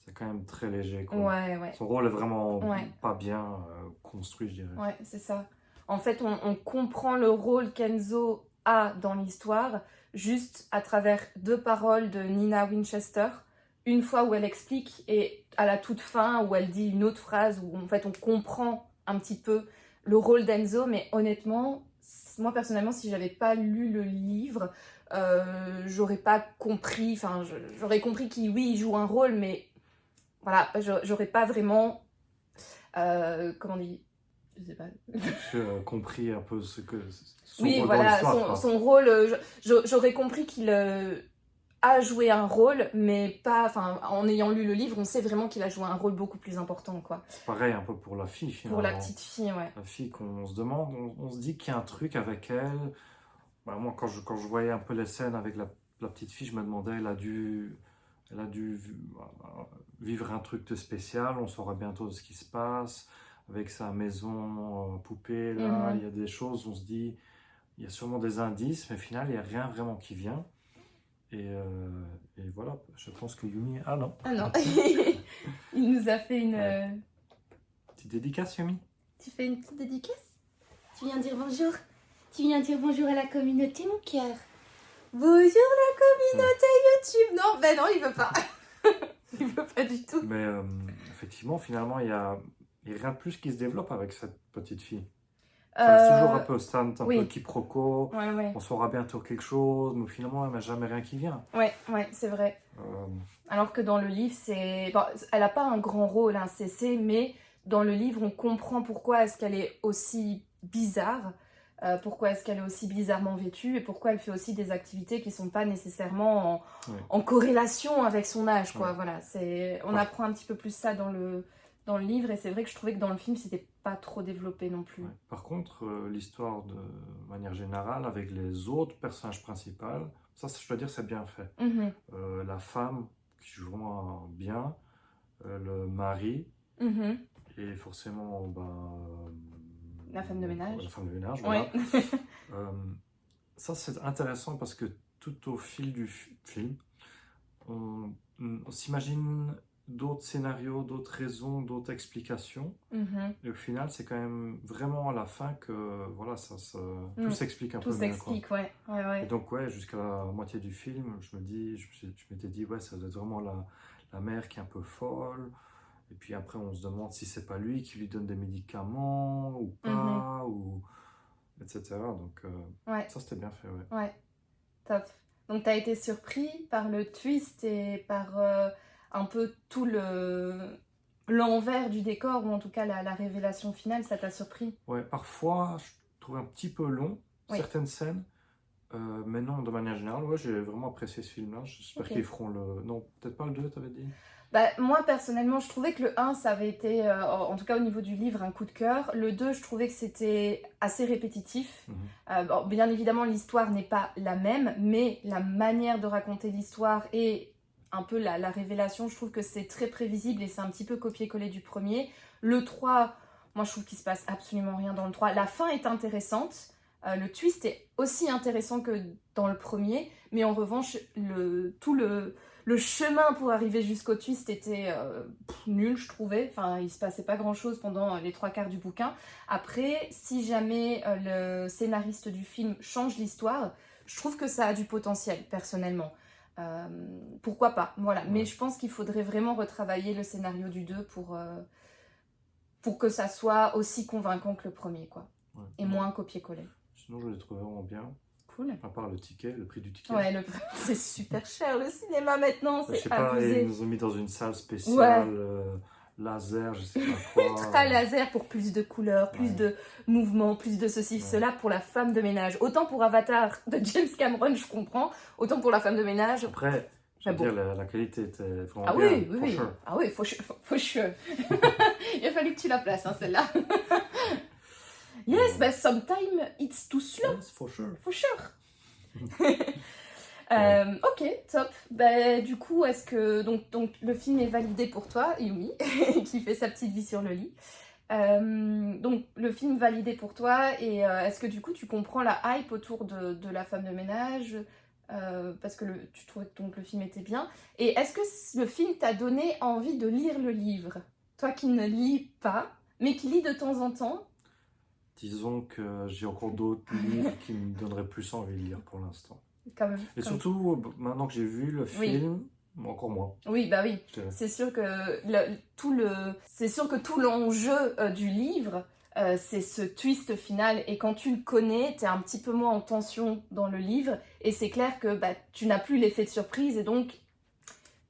c'est quand même très léger, quoi. Ouais. Son rôle est vraiment Ouais. pas bien construit, je dirais. Ouais, c'est ça. En fait, on comprend le rôle qu'Enzo a dans l'histoire juste à travers 2 paroles de Nina Winchester. Une fois où elle explique et à la toute fin où elle dit une autre phrase où en fait on comprend un petit peu le rôle d'Enzo. Mais honnêtement, moi personnellement, si j'avais pas lu le livre, j'aurais pas compris. Enfin, j'aurais compris qu'il oui, il joue un rôle, mais voilà, j'aurais pas vraiment comment on dit, je sais pas. J'ai compris un peu son Oui, rôle dans voilà, l'histoire. son rôle, j'aurais compris qu'il a joué un rôle, mais pas, enfin, en ayant lu le livre, on sait vraiment qu'il a joué un rôle beaucoup plus important, quoi. C'est pareil un peu pour la fille, finalement. Pour la petite fille, ouais. La fille qu'on se demande, on se dit qu'il y a un truc avec elle. Bah, moi, quand je voyais un peu les scènes avec la petite fille, je me demandais, elle a dû vivre un truc de spécial, on saura bientôt ce qui se passe, avec sa maison poupée, là, il y a des choses, on se dit, il y a sûrement des indices, mais au final, il n'y a rien vraiment qui vient. Et voilà, je pense que Yumi... Ah non. Ah non, il nous a fait une... Ouais. Petite dédicace, Yumi. Tu fais une petite dédicace? Tu viens dire bonjour? Tu viens dire bonjour à la communauté, mon cœur? Bonjour la communauté YouTube! Non, ben non, il veut pas. Il veut pas du tout. Mais effectivement, finalement, il y a rien de plus qui se développe avec cette petite fille. Ça reste toujours un peu stand, un peu quiproquo. Ouais. On saura bientôt quelque chose, mais finalement, elle n'a jamais rien qui vient. Ouais, c'est vrai. Alors que dans le livre, bon, elle n'a pas un grand rôle, hein, mais dans le livre, on comprend pourquoi est-ce qu'elle est aussi bizarre, pourquoi est-ce qu'elle est aussi bizarrement vêtue et pourquoi elle fait aussi des activités qui ne sont pas nécessairement en corrélation avec son âge, quoi. Voilà, on apprend un petit peu plus ça dans le livre, et c'est vrai que je trouvais que dans le film, c'était pas trop développé non plus. Ouais. Par contre, l'histoire de manière générale, avec les autres personnages principaux, ça, je dois dire, c'est bien fait. La femme qui joue vraiment bien, le mari, et forcément, la femme de ménage. La femme de ménage, voilà. Ça, c'est intéressant parce que tout au fil du film, on s'imagine d'autres scénarios, d'autres raisons, d'autres explications. Et au final, c'est quand même vraiment à la fin que voilà, tout s'explique un peu tout bien. S'explique, ouais. Et donc, jusqu'à la moitié du film, je m'étais dit, ça doit être vraiment la mère qui est un peu folle. Et puis après, on se demande si c'est pas lui qui lui donne des médicaments ou pas, etc. Donc, ça, c'était bien fait, Ouais, top. Donc, tu as été surpris par le twist et par un peu tout l'envers du décor, ou en tout cas la révélation finale, ça t'a surpris? Ouais, parfois, je trouve un petit peu long, certaines scènes. Mais non, de manière générale, j'ai vraiment apprécié ce film-là. J'espère qu'ils feront le... Non, peut-être pas le 2, t'avais dit? Moi, personnellement, je trouvais que le 1, ça avait été, en tout cas au niveau du livre, un coup de cœur. Le 2, je trouvais que c'était assez répétitif. Bon, bien évidemment, l'histoire n'est pas la même, mais la manière de raconter l'histoire et un peu la révélation, je trouve que c'est très prévisible et c'est un petit peu copié-collé du premier. Le 3, moi je trouve qu'il se passe absolument rien dans le 3. La fin est intéressante, le twist est aussi intéressant que dans le premier, mais en revanche, tout le chemin pour arriver jusqu'au twist était nul, je trouvais. Enfin, il se passait pas grand-chose pendant les 3/4 du bouquin. Après, si jamais le scénariste du film change l'histoire, je trouve que ça a du potentiel, personnellement. Pourquoi pas, voilà. Mais je pense qu'il faudrait vraiment retravailler le scénario du 2 pour que ça soit aussi convaincant que le premier, quoi. Et moins copier-coller. Sinon, je l'ai trouvé vraiment bien. Cool. À part le ticket, le prix du ticket. Ouais, c'est super cher le cinéma maintenant, Je c'est sais pas, abusé. ils nous ont mis dans une salle spéciale, laser, je sais pas quoi. Ultra laser pour plus de couleurs, plus de mouvements, plus de ceci, cela pour la femme de ménage. Autant pour Avatar de James Cameron, je comprends, autant pour la femme de ménage. Après, je veux dire, la qualité était vraiment Ah bien. oui. Sure. Ah oui, for sure. Il a fallu que tu la places, hein, celle-là. Yes, but sometimes it's too slow. Yes, for sure. For sure. Ok, top. Bah, du coup, est-ce que donc le film est validé pour toi, Yumi, qui fait sa petite vie sur le lit. Donc le film validé pour toi, et est-ce que du coup tu comprends la hype autour de la femme de ménage, parce que tu trouvais donc le film était bien, et est-ce que le film t'a donné envie de lire le livre, toi qui ne lis pas mais qui lis de temps en temps? Disons que j'ai encore d'autres livres qui me donneraient plus envie de lire pour l'instant. Quand même, et surtout maintenant que j'ai vu le film, encore moins. Oui, bah oui. C'est sûr que tout l'enjeu du livre, c'est ce twist final. Et quand tu le connais, t'es un petit peu moins en tension dans le livre. Et c'est clair que tu n'as plus l'effet de surprise. Et donc,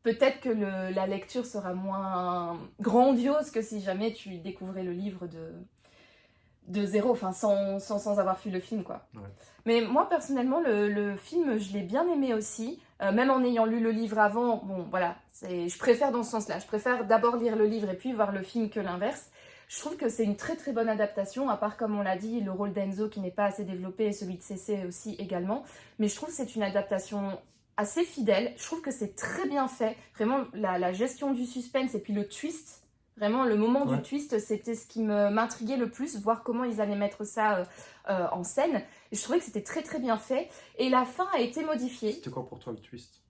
peut-être que la lecture sera moins grandiose que si jamais tu découvrais le livre de zéro, enfin sans avoir vu le film, quoi. Ouais. Mais moi personnellement le film je l'ai bien aimé aussi, même en ayant lu le livre avant. Bon voilà, je préfère dans ce sens-là, je préfère d'abord lire le livre et puis voir le film que l'inverse. Je trouve que c'est une très très bonne adaptation, à part comme on l'a dit le rôle d'Enzo qui n'est pas assez développé et celui de Cécé aussi également, mais je trouve que c'est une adaptation assez fidèle. Je trouve que c'est très bien fait, vraiment la gestion du suspense et puis le twist. Vraiment, le moment du twist, c'était ce qui m'intriguait le plus, voir comment ils allaient mettre ça en scène. Et je trouvais que c'était très très bien fait. Et la fin a été modifiée. C'était quoi pour toi le twist?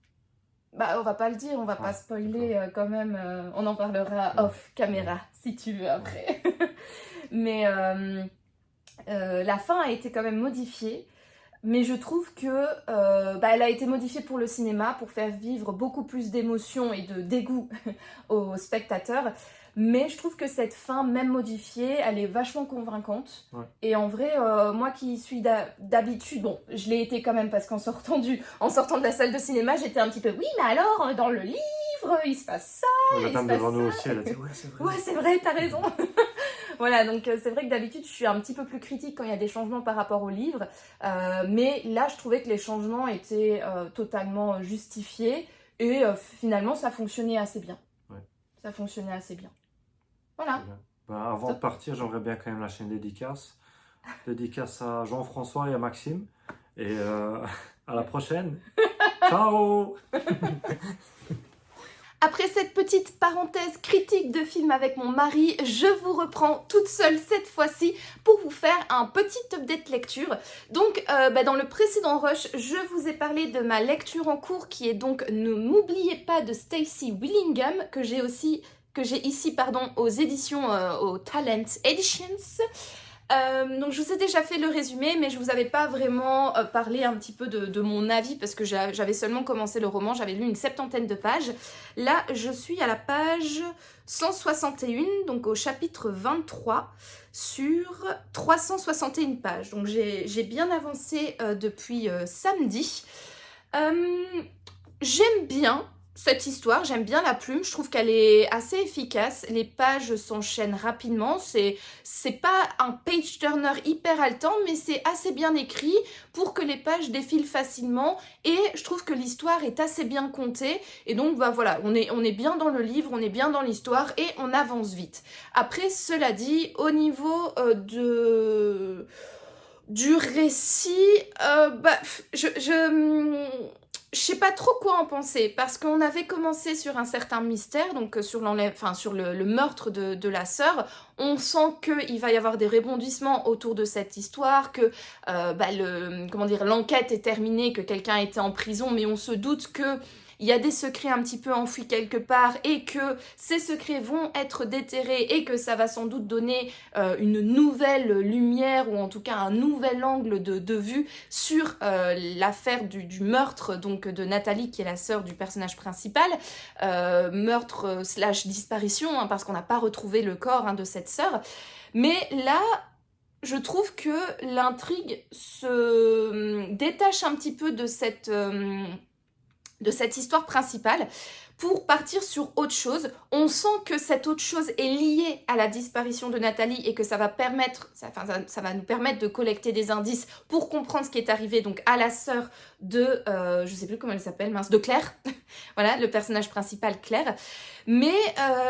On va pas le dire, on va pas spoiler quand même. On en parlera off caméra, si tu veux, après. Mais la fin a été quand même modifiée. Mais je trouve que elle a été modifiée pour le cinéma, pour faire vivre beaucoup plus d'émotions et de dégoût aux spectateurs. Mais je trouve que cette fin, même modifiée, elle est vachement convaincante. Ouais. Et en vrai, moi qui suis d'habitude, bon, je l'ai été quand même parce qu'en sortant de la salle de cinéma, j'étais un petit peu, oui, mais alors, dans le livre, il se passe ça. La dame devant nous aussi, elle a dit, ouais, c'est vrai. Ouais, c'est vrai, t'as raison. Voilà, donc c'est vrai que d'habitude, je suis un petit peu plus critique quand il y a des changements par rapport au livre. Mais là, je trouvais que les changements étaient totalement justifiés. Et finalement, ça fonctionnait assez bien. Ouais. Ça fonctionnait assez bien. Voilà. Avant de partir, j'aimerais bien quand même lâcher une dédicace. Dédicace à Jean-François et à Maxime. Et à la prochaine. Ciao. Après cette petite parenthèse critique de film avec mon mari, je vous reprends toute seule cette fois-ci pour vous faire un petit update lecture. Donc dans le précédent rush, je vous ai parlé de ma lecture en cours qui est donc Ne m'oubliez pas de Stacey Willingham, que j'ai ici aux éditions aux Talent Editions. Donc je vous ai déjà fait le résumé, mais je vous avais pas vraiment parlé un petit peu de mon avis parce que j'avais seulement commencé le roman, j'avais lu une 70aine de pages. Là je suis à la page 161, donc au chapitre 23 sur 361 pages. Donc j'ai bien avancé depuis samedi. J'aime bien cette histoire, j'aime bien la plume, je trouve qu'elle est assez efficace, les pages s'enchaînent rapidement, c'est pas un page turner hyper haletant, mais c'est assez bien écrit pour que les pages défilent facilement, et je trouve que l'histoire est assez bien contée, et donc voilà, on est bien dans le livre, on est bien dans l'histoire, et on avance vite. Après, cela dit, au niveau du récit, je sais pas trop quoi en penser, parce qu'on avait commencé sur un certain mystère, donc sur le meurtre de la sœur. On sent qu'il va y avoir des rebondissements autour de cette histoire, que l'enquête est terminée, que quelqu'un était en prison, mais on se doute que il y a des secrets un petit peu enfouis quelque part et que ces secrets vont être déterrés et que ça va sans doute donner une nouvelle lumière ou en tout cas un nouvel angle de vue sur l'affaire du meurtre donc de Nathalie qui est la sœur du personnage principal. Meurtre / disparition, hein, parce qu'on n'a pas retrouvé le corps de cette sœur. Mais là, je trouve que l'intrigue se détache un petit peu de cette histoire principale pour partir sur autre chose. On sent que cette autre chose est liée à la disparition de Nathalie et que ça va nous permettre de collecter des indices pour comprendre ce qui est arrivé donc à la sœur de, je sais plus comment elle s'appelle, de Claire. Voilà, le personnage principal, Claire. Mais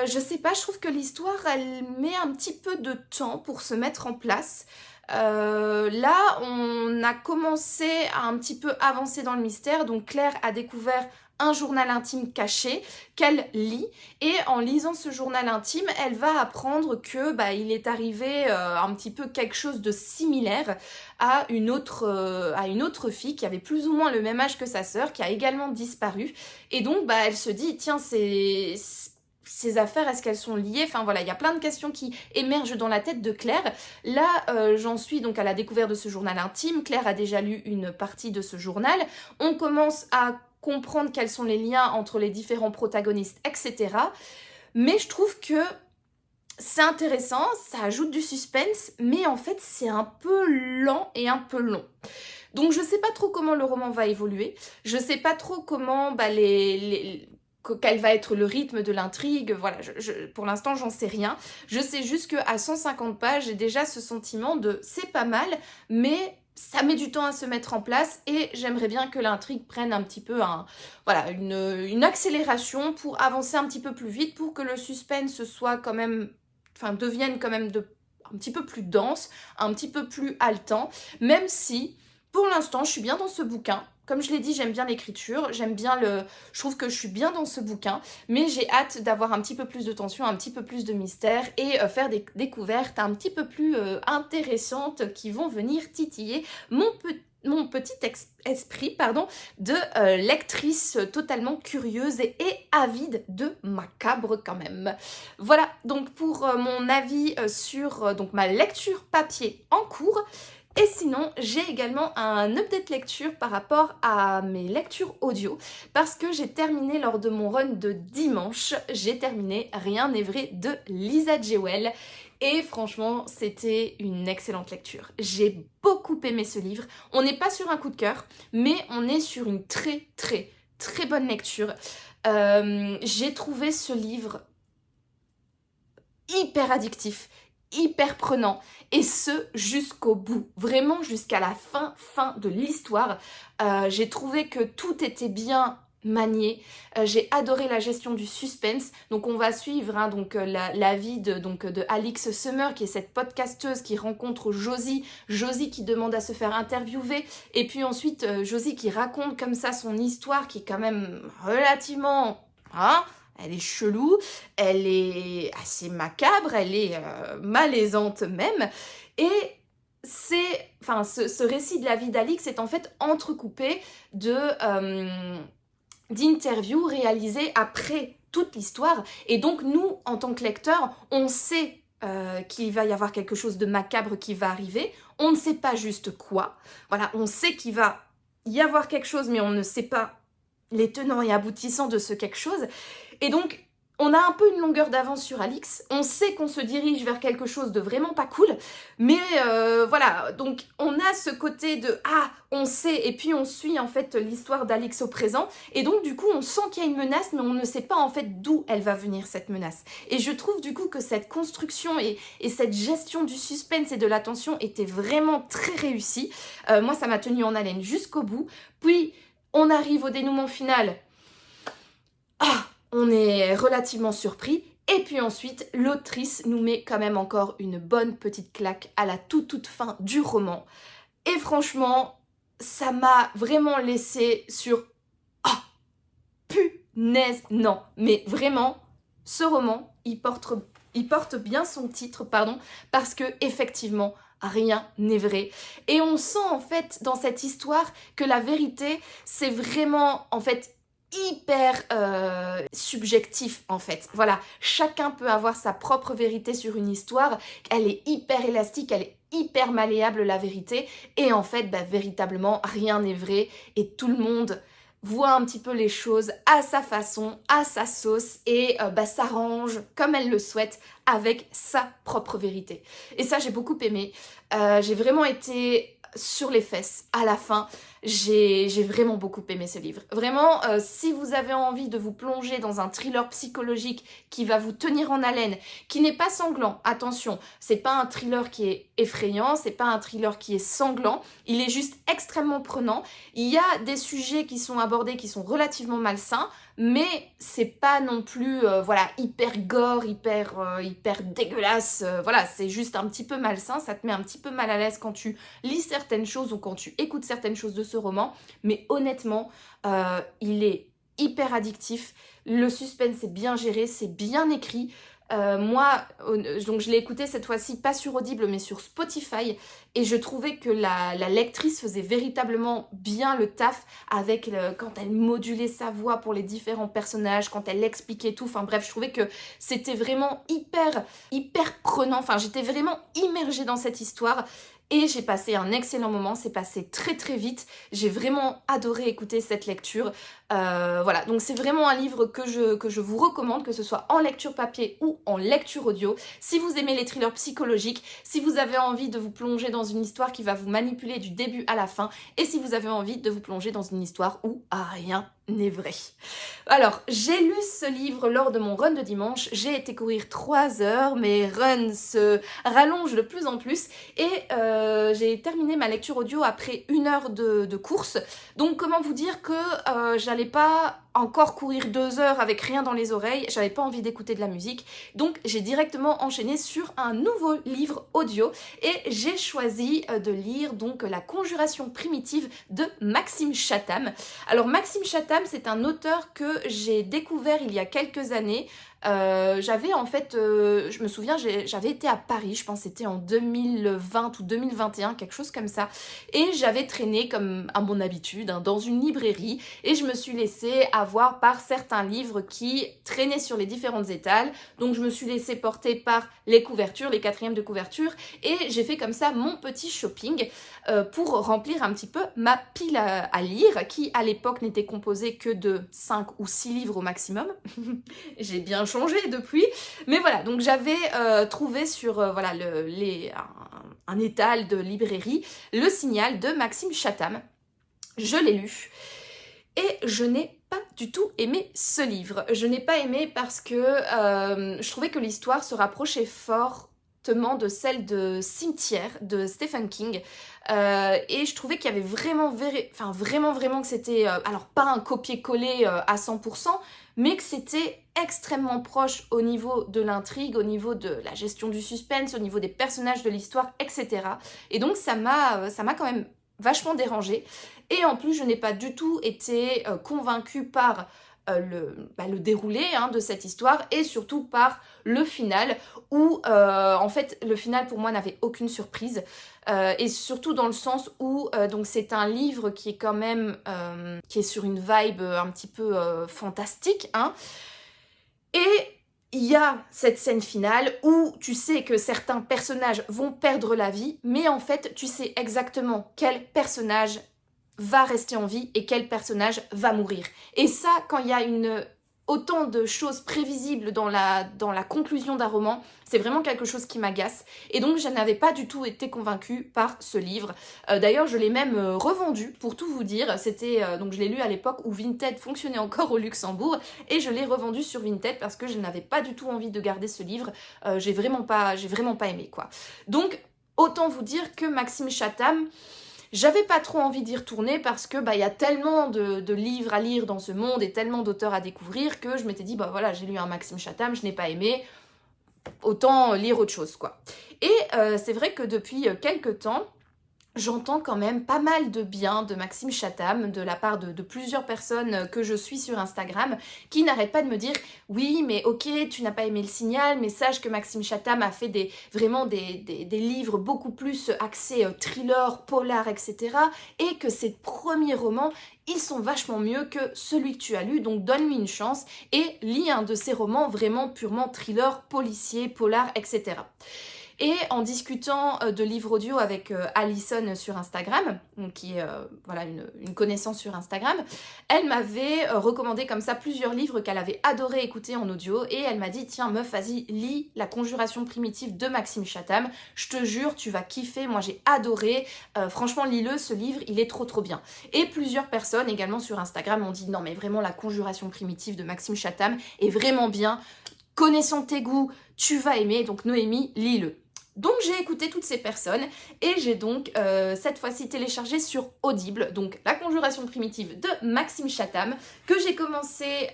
je sais pas, je trouve que l'histoire, elle met un petit peu de temps pour se mettre en place. Là, on a commencé à un petit peu avancer dans le mystère. Donc Claire a découvert un journal intime caché qu'elle lit. Et en lisant ce journal intime, elle va apprendre que il est arrivé un petit peu quelque chose de similaire à une autre fille qui avait plus ou moins le même âge que sa sœur, qui a également disparu. Et donc, elle se dit, tiens, ces affaires, est-ce qu'elles sont liées? Enfin voilà, il y a plein de questions qui émergent dans la tête de Claire. Là, j'en suis donc à la découverte de ce journal intime. Claire a déjà lu une partie de ce journal. On commence à comprendre quels sont les liens entre les différents protagonistes, etc. Mais je trouve que c'est intéressant, ça ajoute du suspense, mais en fait, c'est un peu lent et un peu long. Donc je sais pas trop comment le roman va évoluer. Je sais pas trop comment quel va être le rythme de l'intrigue, voilà, pour l'instant j'en sais rien. Je sais juste qu'à 150 pages, j'ai déjà ce sentiment de c'est pas mal, mais ça met du temps à se mettre en place et j'aimerais bien que l'intrigue prenne un petit peu une accélération pour avancer un petit peu plus vite, pour que le suspense soit quand même, devienne quand même un petit peu plus dense, un petit peu plus haletant, même si pour l'instant je suis bien dans ce bouquin. Comme je l'ai dit, j'aime bien l'écriture, je trouve que je suis bien dans ce bouquin, mais j'ai hâte d'avoir un petit peu plus de tension, un petit peu plus de mystère et faire des découvertes un petit peu plus intéressantes qui vont venir titiller mon petit esprit de lectrice totalement curieuse et avide de macabre quand même. Voilà donc pour mon avis sur ma lecture papier en cours. Et sinon, j'ai également un update lecture par rapport à mes lectures audio parce que j'ai terminé lors de mon run de dimanche, j'ai terminé Rien n'est vrai de Lisa Jewell et franchement, c'était une excellente lecture. J'ai beaucoup aimé ce livre. On n'est pas sur un coup de cœur, mais on est sur une très très très bonne lecture. J'ai trouvé ce livre hyper addictif, hyper prenant, et ce jusqu'au bout, vraiment jusqu'à la fin de l'histoire. J'ai trouvé que tout était bien manié. J'ai adoré la gestion du suspense. Donc on va suivre la vie de Alix Summer, qui est cette podcasteuse qui rencontre Josie qui demande à se faire interviewer, et puis ensuite Josie qui raconte comme ça son histoire qui est quand même relativement... elle est chelou, elle est assez macabre, elle est malaisante même. Et ce récit de la vie d'Alix est en fait entrecoupé d'interviews réalisées après toute l'histoire. Et donc nous, en tant que lecteurs, on sait qu'il va y avoir quelque chose de macabre qui va arriver. On ne sait pas juste quoi. Voilà, on sait qu'il va y avoir quelque chose, mais on ne sait pas les tenants et aboutissants de ce quelque chose. Et donc, on a un peu une longueur d'avance sur Alix. On sait qu'on se dirige vers quelque chose de vraiment pas cool. Mais voilà, donc on a ce côté de « Ah, on sait » et puis on suit en fait l'histoire d'Alix au présent. Et donc du coup, on sent qu'il y a une menace, mais on ne sait pas en fait d'où elle va venir cette menace. Et je trouve du coup que cette construction et cette gestion du suspense et de la tension était vraiment très réussie. Moi, ça m'a tenue en haleine jusqu'au bout. Puis, on arrive au dénouement final. On est relativement surpris. Et puis ensuite, l'autrice nous met quand même encore une bonne petite claque à la toute fin du roman. Et franchement, ça m'a vraiment laissé sur Non, mais vraiment, ce roman, il porte bien son titre, pardon, parce que effectivement, rien n'est vrai. Et on sent en fait dans cette histoire que la vérité, c'est vraiment en fait hyper subjectif en fait. Voilà, chacun peut avoir sa propre vérité sur une histoire. Elle est hyper élastique, elle est hyper malléable la vérité. Et en fait, véritablement, rien n'est vrai et tout le monde voit un petit peu les choses à sa façon, à sa sauce et s'arrange comme elle le souhaite avec sa propre vérité. Et ça, j'ai beaucoup aimé. J'ai vraiment été sur les fesses à la fin. J'ai vraiment beaucoup aimé ce livre. Vraiment, si vous avez envie de vous plonger dans un thriller psychologique qui va vous tenir en haleine, qui n'est pas sanglant, attention, c'est pas un thriller qui est effrayant, c'est pas un thriller qui est sanglant, il est juste extrêmement prenant. Il y a des sujets qui sont abordés qui sont relativement malsains, mais c'est pas non plus hyper gore, hyper dégueulasse. Voilà, c'est juste un petit peu malsain, ça te met un petit peu mal à l'aise quand tu lis certaines choses ou quand tu écoutes certaines choses de ce roman, mais honnêtement, il est hyper addictif. Le suspense est bien géré, c'est bien écrit. Donc je l'ai écouté cette fois-ci pas sur Audible mais sur Spotify et je trouvais que la lectrice faisait véritablement bien le taf avec quand elle modulait sa voix pour les différents personnages, quand elle expliquait tout, enfin bref, je trouvais que c'était vraiment hyper prenant, enfin j'étais vraiment immergée dans cette histoire. Et j'ai passé un excellent moment, c'est passé très très vite, j'ai vraiment adoré écouter cette lecture. Voilà, donc c'est vraiment un livre que je vous recommande, que ce soit en lecture papier ou en lecture audio. Si vous aimez les thrillers psychologiques, si vous avez envie de vous plonger dans une histoire qui va vous manipuler du début à la fin, et si vous avez envie de vous plonger dans une histoire où rien n'est vrai. Alors, j'ai lu ce livre lors de mon run de dimanche, j'ai été courir 3 heures, mes runs se rallongent de plus en plus, et j'ai terminé ma lecture audio après 1 heure de course. Donc comment vous dire que j'allais pas encore courir 2 heures avec rien dans les oreilles, j'avais pas envie d'écouter de la musique, donc j'ai directement enchaîné sur un nouveau livre audio et j'ai choisi de lire donc La Conjuration primitive de Maxime Chatham. Alors Maxime Chatham, c'est un auteur que j'ai découvert il y a quelques années. J'avais en fait, je me souviens, j'avais été à Paris, je pense que c'était en 2020 ou 2021, quelque chose comme ça, et j'avais traîné comme à mon habitude dans une librairie et je me suis laissée avoir par certains livres qui traînaient sur les différentes étals, donc je me suis laissée porter par les couvertures, les 4e de couverture, et j'ai fait comme ça mon petit shopping pour remplir un petit peu ma pile à lire, qui à l'époque n'était composée que de 5 ou 6 livres au maximum. J'ai bien changé depuis, mais voilà, donc j'avais trouvé sur un étal de librairie Le Signal de Maxime Chatham. Je l'ai lu et je n'ai pas du tout aimé ce livre. Je n'ai pas aimé parce que je trouvais que l'histoire se rapprochait fortement de celle de Cimetière de Stephen King, et je trouvais qu'il y avait vraiment que c'était alors pas un copier-coller à 100%, mais que c'était extrêmement proche au niveau de l'intrigue, au niveau de la gestion du suspense, au niveau des personnages de l'histoire, etc. Et donc ça m'a quand même vachement dérangée. Et en plus, je n'ai pas du tout été convaincue par le déroulé de cette histoire et surtout par le final où en fait le final pour moi n'avait aucune surprise, et surtout dans le sens où donc c'est un livre qui est quand même qui est sur une vibe un petit peu fantastique, et il y a cette scène finale où tu sais que certains personnages vont perdre la vie, mais en fait tu sais exactement quel personnage va rester en vie et quel personnage va mourir. Et ça, quand il y a autant de choses prévisibles dans la conclusion d'un roman, c'est vraiment quelque chose qui m'agace. Et donc, je n'avais pas du tout été convaincue par ce livre. D'ailleurs, je l'ai même revendu, pour tout vous dire. C'était donc je l'ai lu à l'époque où Vinted fonctionnait encore au Luxembourg, et je l'ai revendu sur Vinted parce que je n'avais pas du tout envie de garder ce livre. J'ai vraiment pas aimé, quoi. Donc, autant vous dire que Maxime Chatham, j'avais pas trop envie d'y retourner parce que y a tellement de livres à lire dans ce monde et tellement d'auteurs à découvrir que je m'étais dit voilà, j'ai lu un Maxime Chatham, je n'ai pas aimé, autant lire autre chose, quoi. Et c'est vrai que depuis quelques temps, j'entends quand même pas mal de bien de Maxime Chatham, de la part de plusieurs personnes que je suis sur Instagram, qui n'arrêtent pas de me dire « Oui, mais ok, tu n'as pas aimé Le Signal, mais sache que Maxime Chatham a fait vraiment des livres beaucoup plus axés thriller, polar, etc. Et que ses premiers romans, ils sont vachement mieux que celui que tu as lu, donc donne-lui une chance et lis un de ses romans vraiment purement thriller, policier, polar, etc. » Et en discutant de livres audio avec Alison sur Instagram, donc qui est voilà, une connaissance sur Instagram, elle m'avait recommandé comme ça plusieurs livres qu'elle avait adoré écouter en audio et elle m'a dit « Tiens meuf, vas-y, lis La Conjuration primitive de Maxime Chatham, je te jure, tu vas kiffer, moi j'ai adoré, franchement lis-le, ce livre, il est trop trop bien. » Et plusieurs personnes également sur Instagram m'ont dit « Non mais vraiment, La Conjuration primitive de Maxime Chatham est vraiment bien, connaissant tes goûts, tu vas aimer, donc Noémie, lis-le. » Donc j'ai écouté toutes ces personnes et j'ai donc cette fois-ci téléchargé sur Audible, donc La Conjuration primitive de Maxime Chatham, que j'ai commencé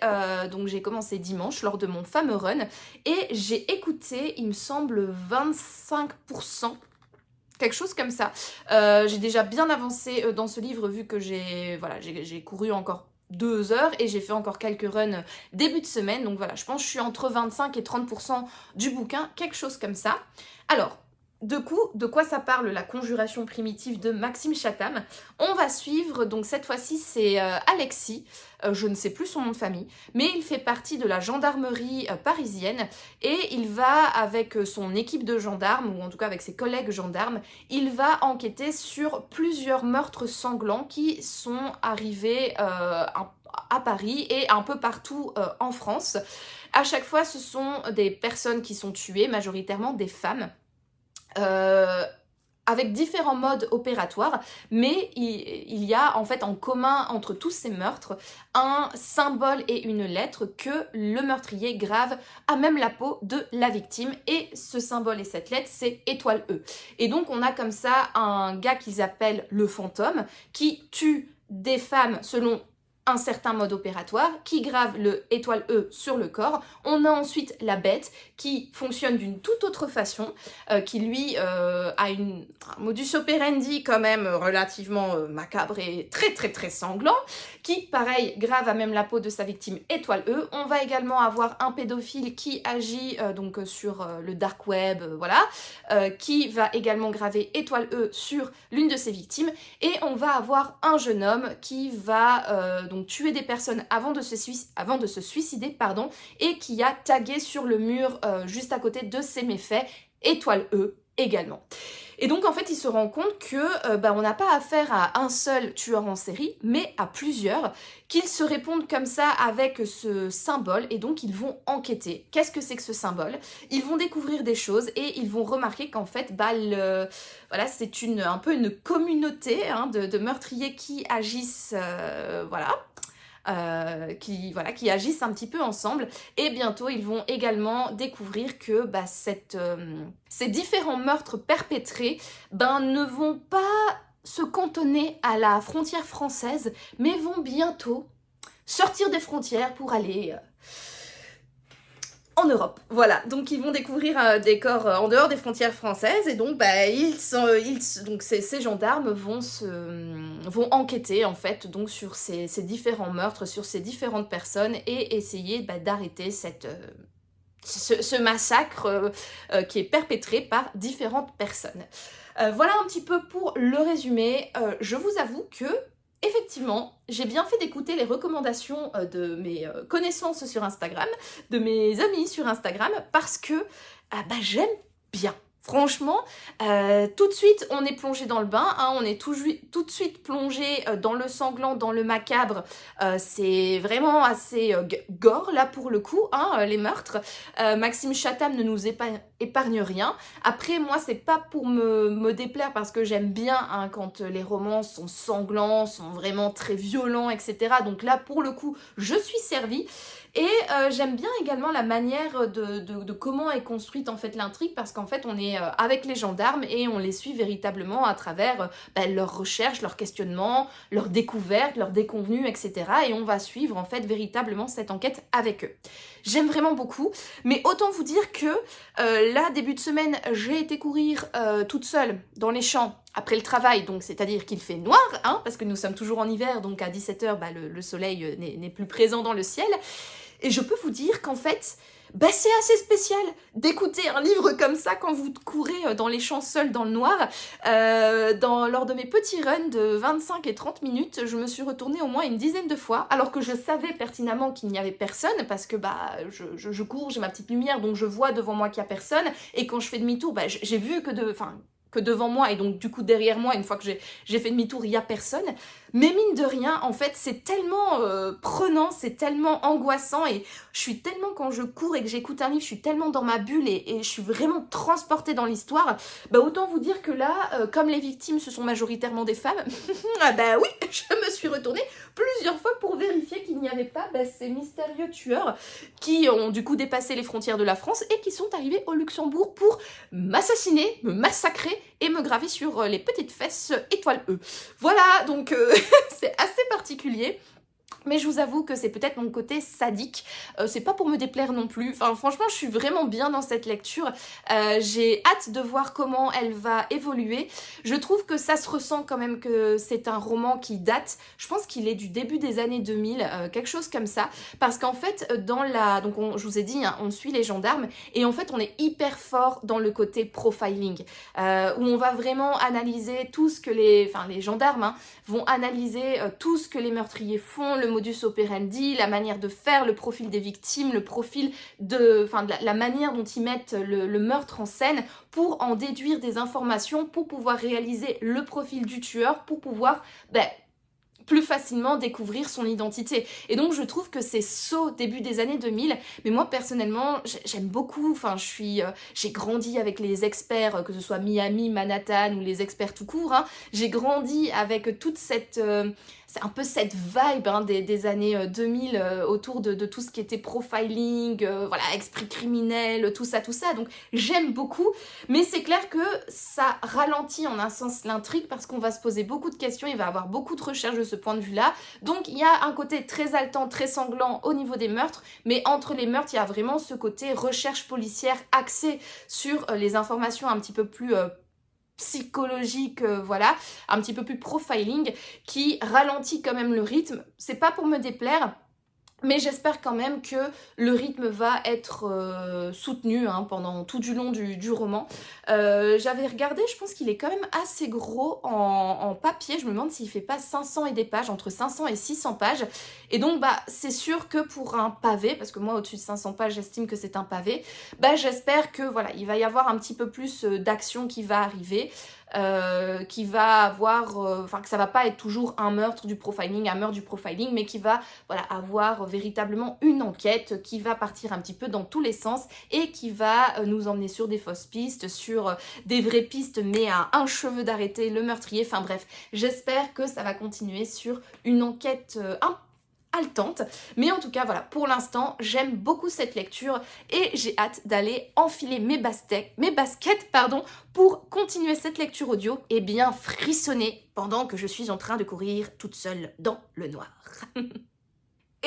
dimanche lors de mon fameux run, et j'ai écouté, il me semble, 25%. Quelque chose comme ça. J'ai déjà bien avancé dans ce livre vu que j'ai couru encore 2 heures et j'ai fait encore quelques runs début de semaine. Donc voilà, je pense que je suis entre 25 et 30% du bouquin, quelque chose comme ça. Alors, de quoi ça parle La Conjuration primitive de Maxime Chatham? On va suivre, donc cette fois-ci c'est Alexis, je ne sais plus son nom de famille, mais il fait partie de la gendarmerie parisienne et il va avec son équipe de gendarmes, ou en tout cas avec ses collègues gendarmes, il va enquêter sur plusieurs meurtres sanglants qui sont arrivés à Paris et un peu partout en France. À chaque fois, ce sont des personnes qui sont tuées, majoritairement des femmes. Avec différents modes opératoires, mais il y a en fait en commun entre tous ces meurtres un symbole et une lettre que le meurtrier grave à même la peau de la victime, et ce symbole et cette lettre c'est étoile E. Et donc on a comme ça un gars qu'ils appellent le fantôme qui tue des femmes selon un certain mode opératoire, qui grave le étoile E sur le corps. On a ensuite la bête qui fonctionne d'une toute autre façon, qui lui a un modus operandi quand même relativement macabre et très très très sanglant, qui pareil grave à même la peau de sa victime étoile E. On va également avoir un pédophile qui agit donc sur le dark web, voilà, qui va également graver étoile E sur l'une de ses victimes, et on va avoir un jeune homme qui va donc tuer des personnes avant de se suicider, pardon, et qui a tagué sur le mur juste à côté de ses méfaits étoile E également. Et donc en fait il se rend compte que on n'a pas affaire à un seul tueur en série, mais à plusieurs, qu'ils se répondent comme ça avec ce symbole, et donc ils vont enquêter. Qu'est-ce que c'est que ce symbole? Ils vont découvrir des choses et ils vont remarquer qu'en fait voilà, c'est un peu une communauté de meurtriers qui agissent qui agissent un petit peu ensemble, et bientôt ils vont également découvrir que ces différents meurtres perpétrés ne vont pas se cantonner à la frontière française, mais vont bientôt sortir des frontières pour aller en Europe. Voilà, donc ils vont découvrir des corps en dehors des frontières françaises, et donc donc ces gendarmes vont enquêter en fait donc sur ces différents meurtres, sur ces différentes personnes, et essayer d'arrêter ce massacre qui est perpétré par différentes personnes. Voilà un petit peu pour le résumé. Je vous avoue que effectivement, j'ai bien fait d'écouter les recommandations de mes connaissances sur Instagram, de mes amis sur Instagram, parce que j'aime bien. Franchement, tout de suite, on est plongé dans le bain, on est tout de suite plongé dans le sanglant, dans le macabre. C'est vraiment assez gore, là, pour le coup, les meurtres. Maxime Chatham ne nous épargne rien. Après, moi, c'est pas pour me déplaire, parce que j'aime bien quand les romans sont sanglants, sont vraiment très violents, etc. Donc là, pour le coup, je suis servie. Et j'aime bien également la manière de comment est construite en fait l'intrigue, parce qu'en fait on est est avec les gendarmes et on les suit véritablement à travers leurs recherches, leurs questionnements, leurs découvertes, leurs déconvenues, etc. Et on va suivre en fait véritablement cette enquête avec eux. J'aime vraiment beaucoup, mais autant vous dire que là, début de semaine, j'ai été courir toute seule dans les champs après le travail, donc c'est-à-dire qu'il fait noir, hein, parce que nous sommes toujours en hiver, donc à 17h, le soleil n'est plus présent dans le ciel. Et je peux vous dire qu'en fait, c'est assez spécial d'écouter un livre comme ça quand vous courez dans les champs seuls dans le noir. Lors de mes petits runs de 25 et 30 minutes, je me suis retournée au moins une dizaine de fois, alors que je savais pertinemment qu'il n'y avait personne, parce que je cours, j'ai ma petite lumière, donc je vois devant moi qu'il n'y a personne, et quand je fais demi-tour, j'ai vu que devant moi, et donc du coup derrière moi, une fois que j'ai fait demi-tour, il n'y a personne. Mais mine de rien, en fait, c'est tellement prenant, c'est tellement angoissant, et je suis tellement, quand je cours et que j'écoute un livre, je suis tellement dans ma bulle, et je suis vraiment transportée dans l'histoire. Autant vous dire que là, comme les victimes, ce sont majoritairement des femmes, oui, je me suis retournée plusieurs fois pour vérifier qu'il n'y avait pas ces mystérieux tueurs qui ont du coup dépassé les frontières de la France et qui sont arrivés au Luxembourg pour m'assassiner, me massacrer et me graver sur les petites fesses étoile E. Voilà, donc c'est assez particulier. Mais je vous avoue que c'est peut-être mon côté sadique, c'est pas pour me déplaire non plus, enfin franchement je suis vraiment bien dans cette lecture, j'ai hâte de voir comment elle va évoluer. Je trouve que ça se ressent quand même que c'est un roman qui date, je pense qu'il est du début des années 2000, quelque chose comme ça, parce qu'en fait je vous ai dit, hein, on suit les gendarmes, et en fait on est hyper fort dans le côté profiling, où on va vraiment analyser tout ce que les gendarmes vont analyser tout ce que les meurtriers font, le modus operandi, la manière de faire, le profil des victimes, le profil la manière dont ils mettent le meurtre en scène pour en déduire des informations, pour pouvoir réaliser le profil du tueur, pour pouvoir plus facilement découvrir son identité. Et donc je trouve que c'est début des années 2000, mais moi personnellement j'aime beaucoup, j'ai grandi avec les experts, que ce soit Miami, Manhattan ou les experts tout court, hein. J'ai grandi avec toute cette... c'est un peu cette vibe des années 2000 autour de tout ce qui était profiling, esprit criminel, tout ça. Donc j'aime beaucoup, mais c'est clair que ça ralentit en un sens l'intrigue parce qu'on va se poser beaucoup de questions, il va y avoir beaucoup de recherches de ce point de vue-là. Donc il y a un côté très haletant, très sanglant au niveau des meurtres, mais entre les meurtres, il y a vraiment ce côté recherche policière axé sur les informations un petit peu plus... psychologique, un petit peu plus profiling, qui ralentit quand même le rythme. C'est pas pour me déplaire, mais j'espère quand même que le rythme va être soutenu pendant tout du long du roman. J'avais regardé, je pense qu'il est quand même assez gros en papier. Je me demande s'il fait pas 500 et des pages, entre 500 et 600 pages. Et donc, c'est sûr que pour un pavé, parce que moi, au-dessus de 500 pages, j'estime que c'est un pavé, j'espère que, il va y avoir un petit peu plus d'action qui va arriver. Qui va avoir, que ça va pas être toujours un meurtre du profiling, mais qui va avoir véritablement une enquête qui va partir un petit peu dans tous les sens et qui va nous emmener sur des fausses pistes, sur des vraies pistes, mais à un cheveu d'arrêter le meurtrier. Enfin bref, j'espère que ça va continuer sur une enquête haletante, mais en tout cas pour l'instant j'aime beaucoup cette lecture et j'ai hâte d'aller enfiler mes baskets pour continuer cette lecture audio et bien frissonner pendant que je suis en train de courir toute seule dans le noir.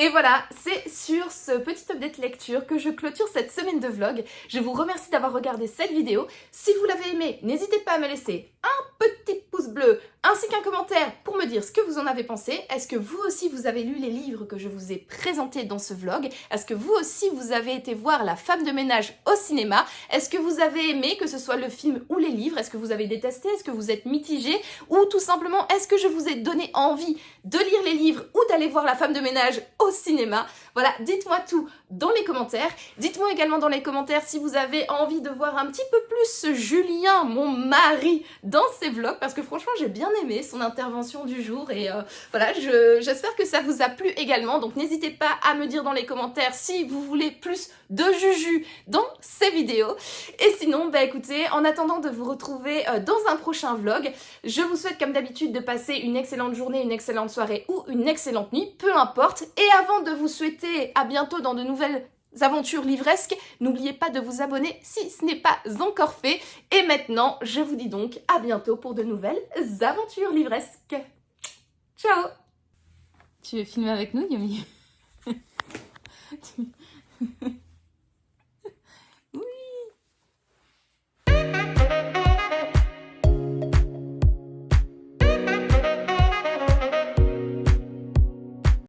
Et voilà, c'est sur ce petit update lecture que je clôture cette semaine de vlog. Je vous remercie d'avoir regardé cette vidéo. Si vous l'avez aimée, n'hésitez pas à me laisser un petit pouce bleu ainsi qu'un commentaire pour me dire ce que vous en avez pensé. Est-ce que vous aussi vous avez lu les livres que je vous ai présentés dans ce vlog? Est-ce que vous aussi vous avez été voir La Femme de ménage au cinéma? Est-ce que vous avez aimé, que ce soit le film ou les livres? Est-ce que vous avez détesté? Est-ce que vous êtes mitigé? Ou tout simplement, est-ce que je vous ai donné envie de lire les livres ou d'aller voir La Femme de ménage au cinéma? Voilà, dites-moi tout dans les commentaires. Dites-moi également dans les commentaires si vous avez envie de voir un petit peu plus Julien, mon mari, dans ces vlogs, parce que franchement j'ai bien aimé son intervention du jour et j'espère que ça vous a plu également. Donc n'hésitez pas à me dire dans les commentaires si vous voulez plus de Juju dans ces vidéos. Et sinon, écoutez, en attendant de vous retrouver dans un prochain vlog, je vous souhaite comme d'habitude de passer une excellente journée, une excellente soirée ou une excellente nuit, peu importe. Et avant de vous souhaiter à bientôt dans de nouvelles aventures livresques. N'oubliez pas de vous abonner si ce n'est pas encore fait. Et maintenant, je vous dis donc à bientôt pour de nouvelles aventures livresques. Ciao! Tu veux filmer avec nous, Yumi?